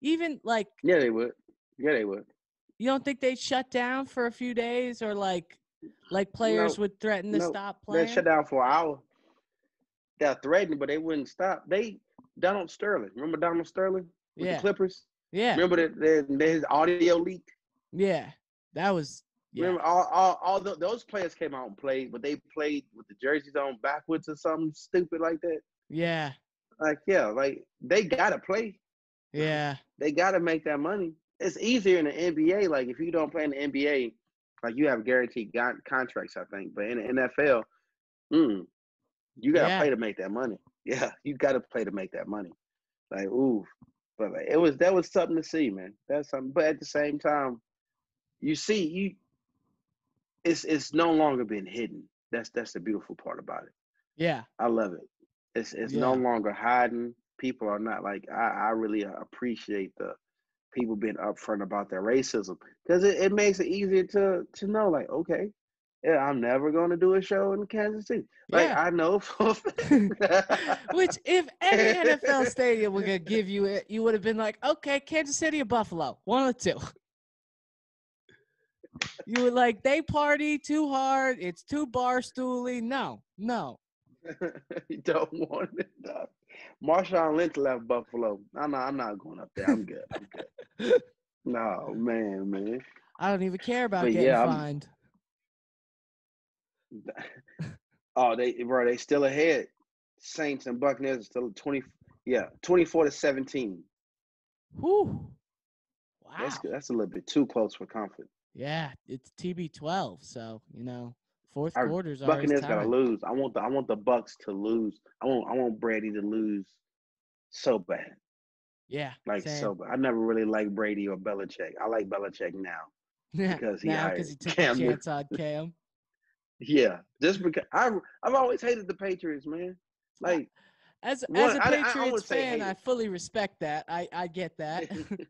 Even like, Yeah, they would. Yeah, they would. you don't think they'd shut down for a few days, or like players No, would threaten to no. stop They shut playing? down for an hour. They're threatening, but they wouldn't stop. Donald Sterling. Remember Donald Sterling with the Yeah. Clippers? Yeah. Remember that his audio leaked? Yeah. That was Remember those players came out and played, but they played with the jerseys on backwards or something stupid like that. Yeah. Like, yeah, like they gotta play. Yeah. They gotta make that money. It's easier in the NBA. Like if you don't play in the NBA, like you have guaranteed contracts, I think. But in the NFL, you gotta Yeah. play to make that money. Yeah, you gotta play to make that money. Like, ooh, but like, that was something to see, man. That's something. But at the same time, it's no longer been hidden. That's the beautiful part about it. Yeah. I love it. It's no Yeah. longer hiding. People are not like I really appreciate the people being upfront about their racism because it makes it easier to know, like, okay, yeah, I'm never going to do a show in Kansas City. Like, Yeah. I know for Which, if any NFL stadium were gonna give you it, you would have been like, okay, Kansas City or Buffalo, one of the two. You were like, they party too hard, it's too barstooly. No. you don't want it. Marshawn Lynch left Buffalo. I'm not going up there. I'm good. No, man. I don't even care about But getting yeah, fined. they still ahead. Saints and Buccaneers are still 24-17. Whew. Wow. That's a little bit too close for comfort. Yeah, it's TB12, so fourth Our quarter's always Buccaneers gotta time. lose. I want the Bucks to lose. I want Brady to lose so bad. Yeah, Like same. so bad. I never really liked Brady or Belichick. I like Belichick now Yeah, because he now hired because he took the Cam Newton. chance on Cam. Yeah, just because I've always hated the Patriots, man. Like As one, a I Patriots wouldn't say fan, I hate fully respect that. I get that. it.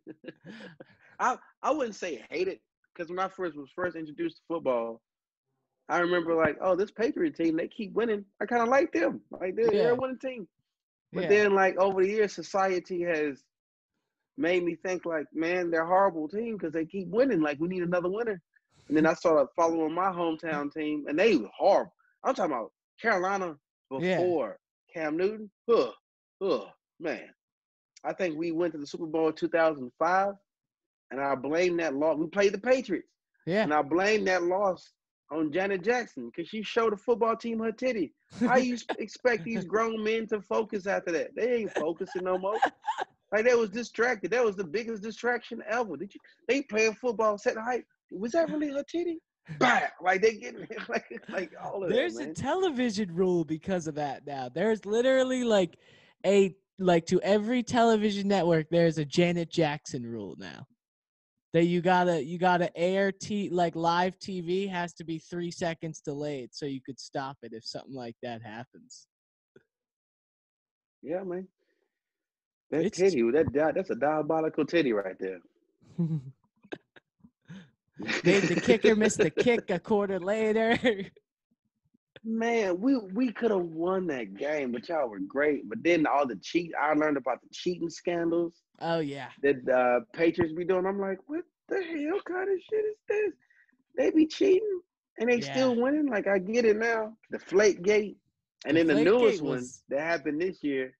I wouldn't say hate it because when I was first introduced to football, I remember like, oh, this Patriot team, they keep winning. I kind of like them. Like they're a Yeah, winning team. But yeah. then like over the years, society has made me think like, man, they're a horrible team because they keep winning. Like we need another winner. And then I started following my hometown team, and they were horrible. I'm talking about Carolina Yeah. before Cam Newton. Man. I think we went to the Super Bowl in 2005, and I blame that loss. We played the Patriots, Yeah. and I blame that loss on Janet Jackson because she showed the football team her titty. How you expect these grown men to focus after that? They ain't focusing no more. Like they was distracted. That was the biggest distraction ever. They playing football, setting height. Was that really her titty? Bah! Like they getting like all of There's that, a man. television rule because of that now. There's literally to every television network, there's a Janet Jackson rule now. That you gotta air live TV has to be 3 seconds delayed so you could stop it if something like that happens. Yeah, man. That It's titty, that's a diabolical titty right there. made the kicker miss the kick a quarter later. Man, we could have won that game, but y'all were great. But then all the I learned about the cheating scandals Oh yeah. that Patriots be doing. I'm like, what the hell kind of shit is this? They be cheating and they Yeah. still winning. Like I get it now. The Flakegate, and then the Deflategate newest one was that happened this year.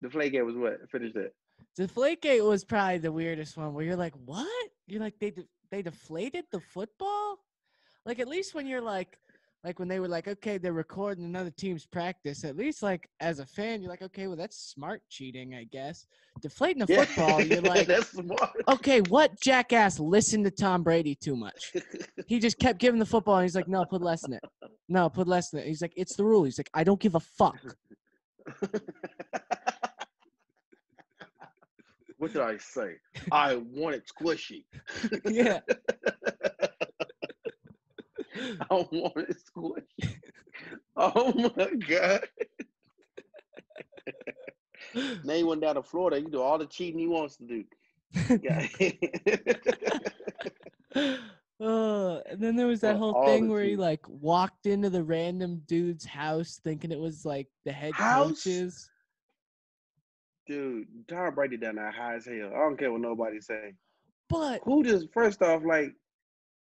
The Flakegate was what? Finish that. Deflategate was probably the weirdest one where you're like, what? You're like they deflated the football? Like at least when you're like, like when they were like, okay, they're recording another team's practice. At least, like as a fan, you're like, okay, well that's smart cheating, I guess. Deflating a football, you're like, that's smart. okay, what jackass listened to Tom Brady too much? He just kept giving the football, and he's like, no, put less in it. No, put less in it. He's like, it's the rule. He's like, I don't give a fuck. What did I say? I want it squishy. Yeah. I want it squishy. Oh my God. Now he went down to Florida. You do all the cheating he wants to do. Yeah. And then there was that whole All thing the where he cheating. like walked into the random dude's house thinking it was like the head coaches. Dude, Tom Brady down there high as hell. I don't care what nobody say. But Who just first off, like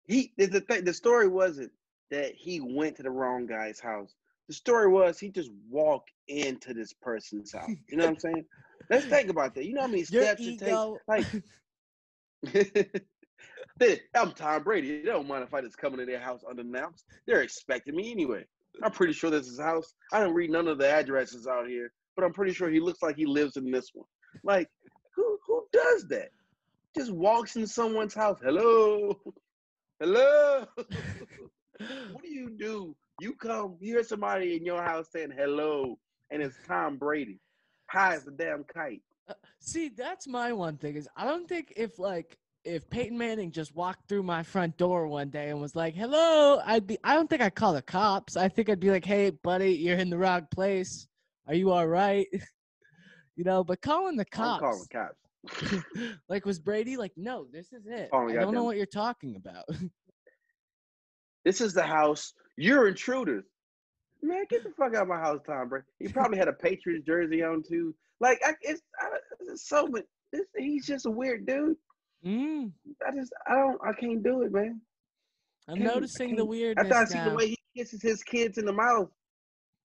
the story wasn't that he went to the wrong guy's house. The story was he just walked into this person's house. You know what I'm saying? Let's think about that. You know how many your steps ego. it takes? Like, I'm Tom Brady. They don't mind if I just come into their house unannounced. They're expecting me anyway. I'm pretty sure this is his house. I don't read none of the addresses out here, but I'm pretty sure he looks like he lives in this one. Like, who does that? Just walks into someone's house. Hello. Hello. What do? You come, you hear somebody in your house saying hello, and it's Tom Brady. High as a damn kite. See, that's my one thing is I don't think if Peyton Manning just walked through my front door one day and was like, hello, I don't think I'd call the cops. I think I'd be like, hey, buddy, you're in the wrong place. Are you all right? But calling the cops. I'm calling cops. Like, was Brady like, no, this is it. Oh, I don't know what you're talking about. This is the house. You're intruders. Man, get the fuck out of my house, Tom Brady. He probably had a Patriots jersey on too. Like, it's so much. He's just a weird dude. I can't do it, man. I'm noticing the weirdness after I see now. the way he kisses his kids in the mouth.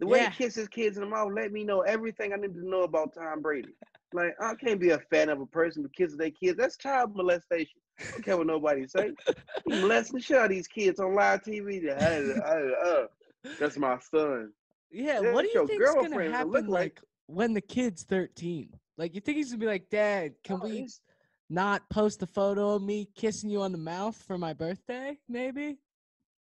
The way he kisses kids in the mouth let me know everything I need to know about Tom Brady. Like, I can't be a fan of a person who kisses their kids. That's child molestation. I don't care what nobody say. He molesting the shit out of these kids on live TV. That's my son. Yeah, what do you think's gonna happen like when the kid's 13? Like, you think he's gonna be like, Dad, can we not post a photo of me kissing you on the mouth for my birthday? Maybe.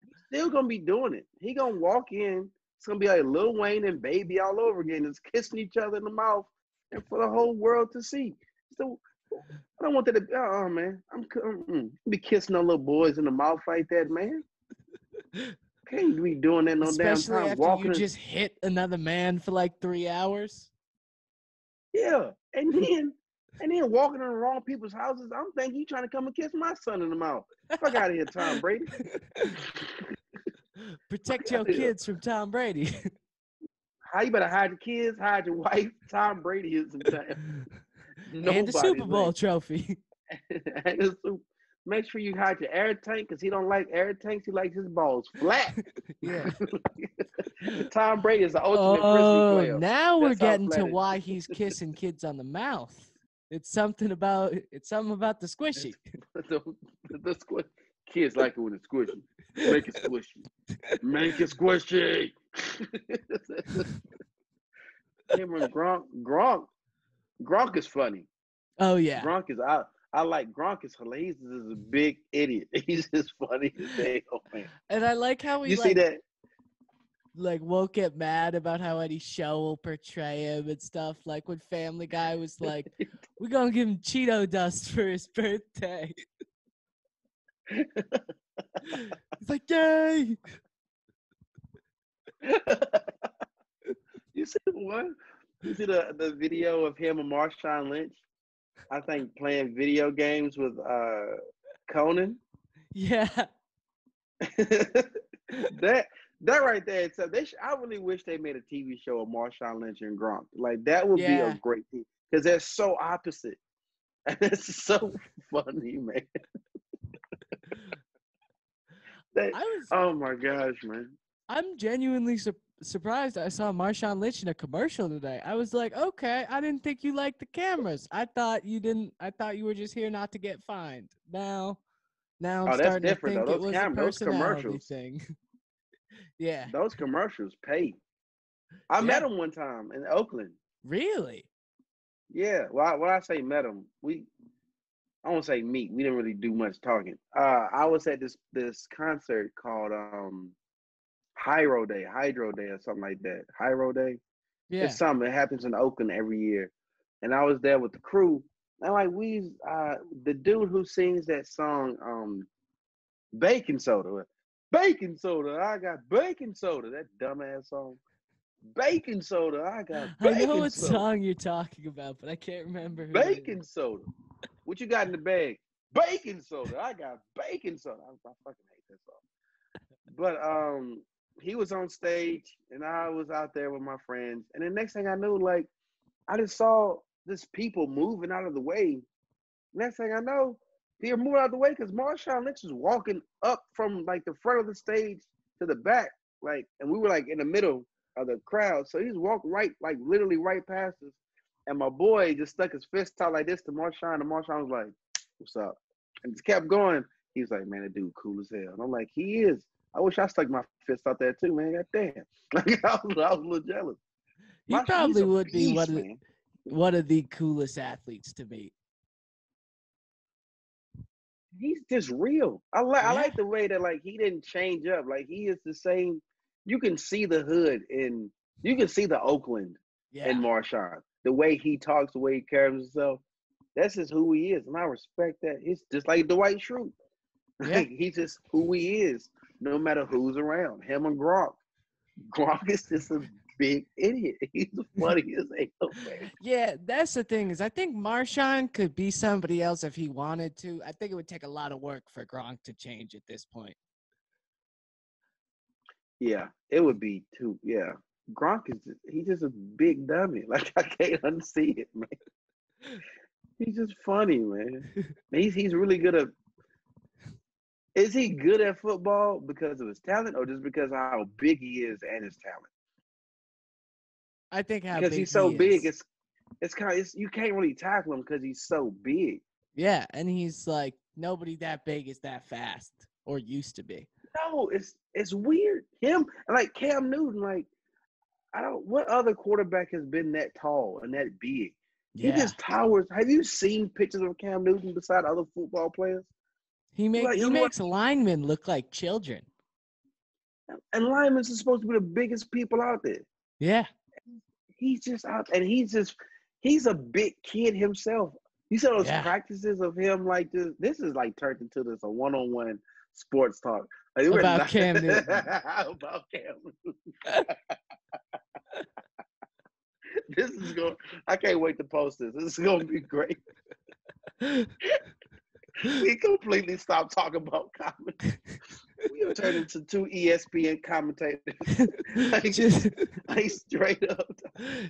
He's still gonna be doing it. He gonna walk in. It's gonna be like Lil Wayne and Baby all over again, just kissing each other in the mouth, and for the whole world to see. So I don't want that to. Oh man, I'm be kissing on little boys in the mouth like that, man. Can't be doing that no Especially damn time. After walking you just hit another man for like 3 hours. Yeah, and then walking in the wrong people's houses. I'm thinking you trying to come and kiss my son in the mouth. Fuck out of here, Tom Brady. Protect your kids from Tom Brady. How you better hide your kids, hide your wife. Tom Brady is sometimes. And a Super Bowl trophy. Make sure you hide your air tank because he don't like air tanks. He likes his balls flat. Yeah. Tom Brady is the ultimate frisbee player. Now we're getting to why he's kissing kids on the mouth. It's something about the squishy. The squish. Kids like it when it's squishy. Make it squishy. Make it squishy. Him and Gronk is funny. Oh yeah. Gronk is out. I like Gronk is hilarious. He's just a big idiot. He's just funny as hell, man. And I like how you see that? Like won't get mad about how any show will portray him and stuff. Like when Family Guy was like, "We're gonna give him Cheeto dust for his birthday." He's like, "Yay!" You see what? You see the video of him and Marshawn Lynch? I think playing video games with Conan. Yeah. That right there. So I really wish they made a TV show of Marshawn Lynch and Gronk. Like that would be a great thing because they're so opposite. And it's so funny, man. Oh my gosh, man. I'm genuinely surprised I saw Marshawn Lynch in a commercial today. I was like, okay, I didn't think you liked the cameras. I thought you didn't. I thought you were just here not to get fined. Now I'm starting to think it was a personality thing. Yeah. Those commercials pay. I Yeah. met him one time in Oakland. Really? Yeah. Well, when I say met him, I won't say meet. We didn't really do much talking. I was at this concert called Hydro Day or something like that. Hydro Day. It's Yeah. something. It happens in Oakland every year, and I was there with the crew. And like the dude who sings that song, Baking Soda, Baking Soda. I got baking soda. That dumbass song. Baking soda. I got I know baking what soda. song you're talking about, but I can't remember who it is. Baking soda. What you got in the bag? Baking soda. I got baking soda. I fucking hate that song. But he was on stage and I was out there with my friends. And the next thing I knew, like I just saw this people moving out of the way. Next thing I know, they're moving out of the way because Marshawn Lynch was walking up from like the front of the stage to the back, like, and we were like in the middle of the crowd. So he's walked right, like literally right past us. And my boy just stuck his fist out like this to Marshawn, and Marshawn was like, "What's up?" And just kept going. He was like, "Man, that dude cool as hell." And I'm like, "He is." I wish I stuck my fist out there too, man. God damn. Like I was a little jealous. He He's probably a would be beast, man. one of the coolest athletes to meet. He's just real. I Yeah. like the way that like he didn't change up. Like he is the same. You can see the hood in you can see the Oakland in Yeah. Marshawn. The way he talks, the way he carries himself. That's just who he is. And I respect that. It's just like Dwight Schrute. Yeah. Like he's just who he is, no matter who's around. Him and Gronk. Gronk is just a big idiot. He's the funniest hell, man. Yeah, that's the thing is I think Marshawn could be somebody else if he wanted to. I think it would take a lot of work for Gronk to change at this point. Yeah, it would be too. Yeah, Gronk he's just a big dummy. Like I can't unsee it, man. He's just funny, man. He's really good at. Is he good at football because of his talent, or just because of how big he is and his talent? I think how Because big he's so he big, is. it's kind of you can't really tackle him because he's so big. Yeah, and he's like nobody that big is that fast or used to be. No, it's weird. Him like Cam Newton, like I don't. What other quarterback has been that tall and that big? He Yeah. just towers. Have you seen pictures of Cam Newton beside other football players? He It's like makes linemen look like children. and linemen are supposed to be the biggest people out there. Yeah. He's just out, and he's a big kid himself. You saw those Yeah. practices of him like this. This is like turned into this a one-on-one sports talk. Like, we're About not Cam Newton. about Cam Newton. This is going. I can't wait to post this. This is going to be great. We completely stopped talking about comedy. We have turned into two ESPN commentators. like straight up.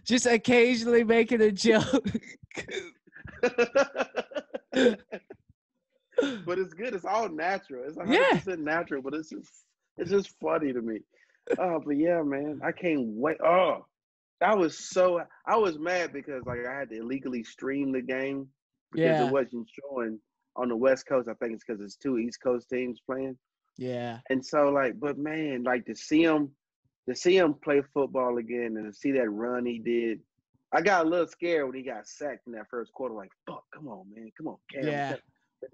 Just occasionally making a joke. But it's good. It's all natural. It's 100% natural. But it's just funny to me. Oh, but yeah, man, I can't wait. Oh, I was mad because like I had to illegally stream the game because it wasn't showing on the West Coast. I think it's because it's two East Coast teams playing. Yeah. And so like, but man, like to see him play football again and to see that run he did. I got a little scared when he got sacked in that first quarter. Like, fuck, come on, man. Come on, Cam. Yeah.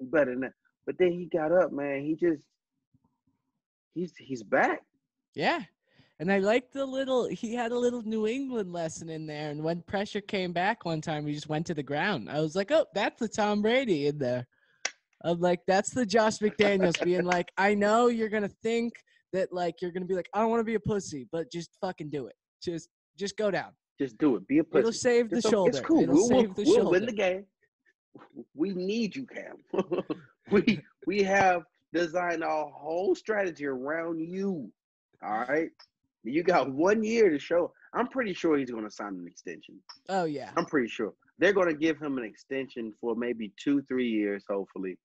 Better than that. But then he got up, man. He's back. Yeah. And I liked he had a little New England lesson in there. And when pressure came back one time, he just went to the ground. I was like, oh, that's the Tom Brady in there. I'm like, that's the Josh McDaniels being like, I know you're going to think that like, you're going to be like, I don't want to be a pussy, but just fucking do it. Just go down. Just do it. Be a pussy. It'll save the shoulder. It's cool. It'll save the shoulder. We'll win the game. We need you, Cam. we have designed our whole strategy around you. All right. You got 1 year to show. I'm pretty sure he's going to sign an extension. Oh yeah. I'm pretty sure they're going to give him an extension for maybe 2-3 years, hopefully,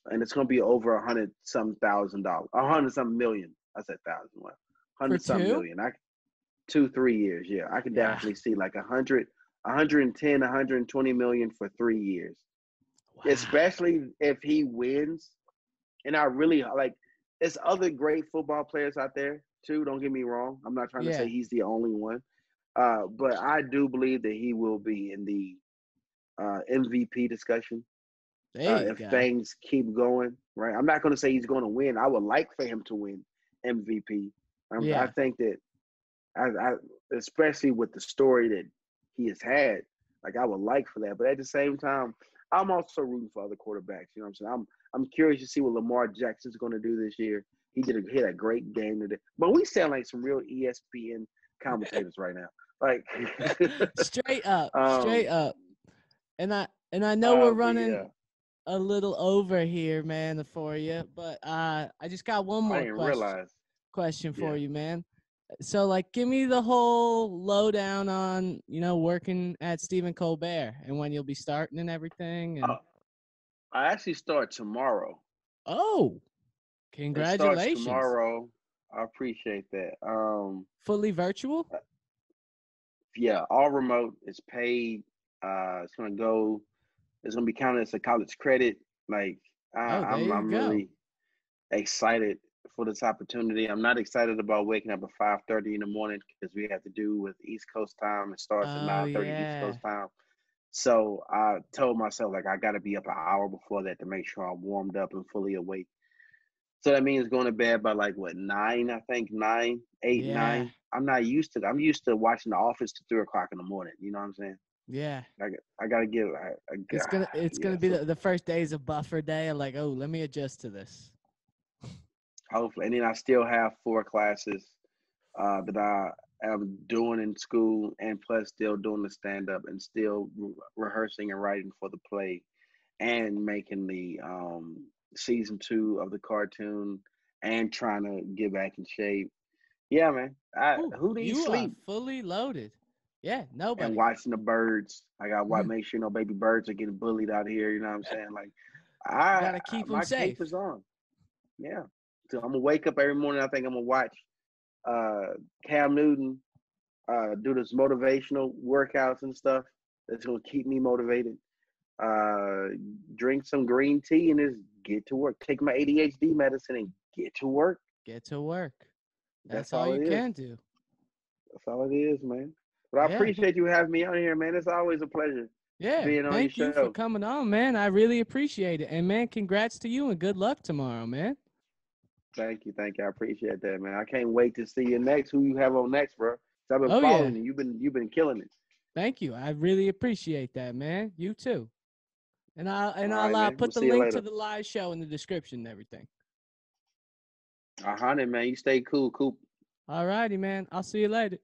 and it's going to be over $100,000, $100 million. I said thousand. Well, $100 million. 2-3 years. Yeah, I could definitely see like 100, 110, 120 million for 3 years. Wow. Especially if he wins. And I really like. There's other great football players out there. too. Don't get me wrong. I'm not trying to say Yeah. he's the only one. But I do believe that he will be in the MVP discussion There you if go. things keep going. Right. I'm not going to say he's going to win. I would like for him to win MVP. I Yeah. think that I especially with the story that he has had, like I would like for that. But at the same time, I'm also rooting for other quarterbacks. You know what I'm saying? I'm curious to see what Lamar Jackson's going to do this year. He had a great game today. But we sound like some real ESPN commentators right now. Like, Straight up, straight um, up. And I know we're but running yeah, a little over here, man, for you, but I just got one I more didn't question realize. for Yeah. you, man. So like give me the whole lowdown on, working at Stephen Colbert and when you'll be starting and everything and I actually start tomorrow. oh, It starts congratulations. tomorrow. I appreciate that. Fully virtual? Yeah, all remote. It's paid. It's gonna go. It's gonna be counted as a college credit. Like Oh, there you I'm go. really excited for this opportunity. I'm not excited about waking up at 5:30 in the morning because we have to do with East Coast time. It starts at Oh 9:30 East yeah. Coast time. So I told myself like I got to be up an hour before that to make sure I'm warmed up and fully awake. So that means going to bed by like what 9? I think 9, 8, Yeah. 9. I'm not used to. I'm used to watching The Office to 3 o'clock in the morning. You know what I'm saying? Yeah. I gotta give. It's gonna Yeah. be So the first days of buffer day. I'm like, oh, let me adjust to this. hopefully, and then I still have 4 classes that I am doing in school, and plus still doing the stand up and still rehearsing and writing for the play and making the season 2 of the cartoon and trying to get back in shape. Yeah, man. Ooh, Who needs you are sleep? fully loaded. Yeah, And nobody. watching the birds. I got to make sure no baby birds are getting bullied out here. You know what I'm saying? Like, Gotta keep them my cape safe. is on. Yeah. So I'm gonna wake up every morning. I think I'm gonna watch uh, Cam Newton do this motivational workouts and stuff. That's gonna keep me motivated. Uh, Drink some green tea and just get to work. Take my ADHD medicine and get to work. Get to work. That's That's all all you it is. can do. That's all it is, man. But I Yeah. appreciate you having me on here, man. It's always a pleasure Yeah. being on your Thank you for show. coming on, man. I really appreciate it. And man, congrats to you and good luck tomorrow, man. Thank you, thank you. I appreciate that, man. I can't wait to see you next. Who you have on next, bro? 'Cause I've been Oh yeah. following you. You've been killing it. Thank you. I really appreciate that, man. You too. And All right, I'll man. We'll put the see you link to later. the live show in the description and everything. 100, man. You stay cool, Coop. All righty, man. I'll see you later.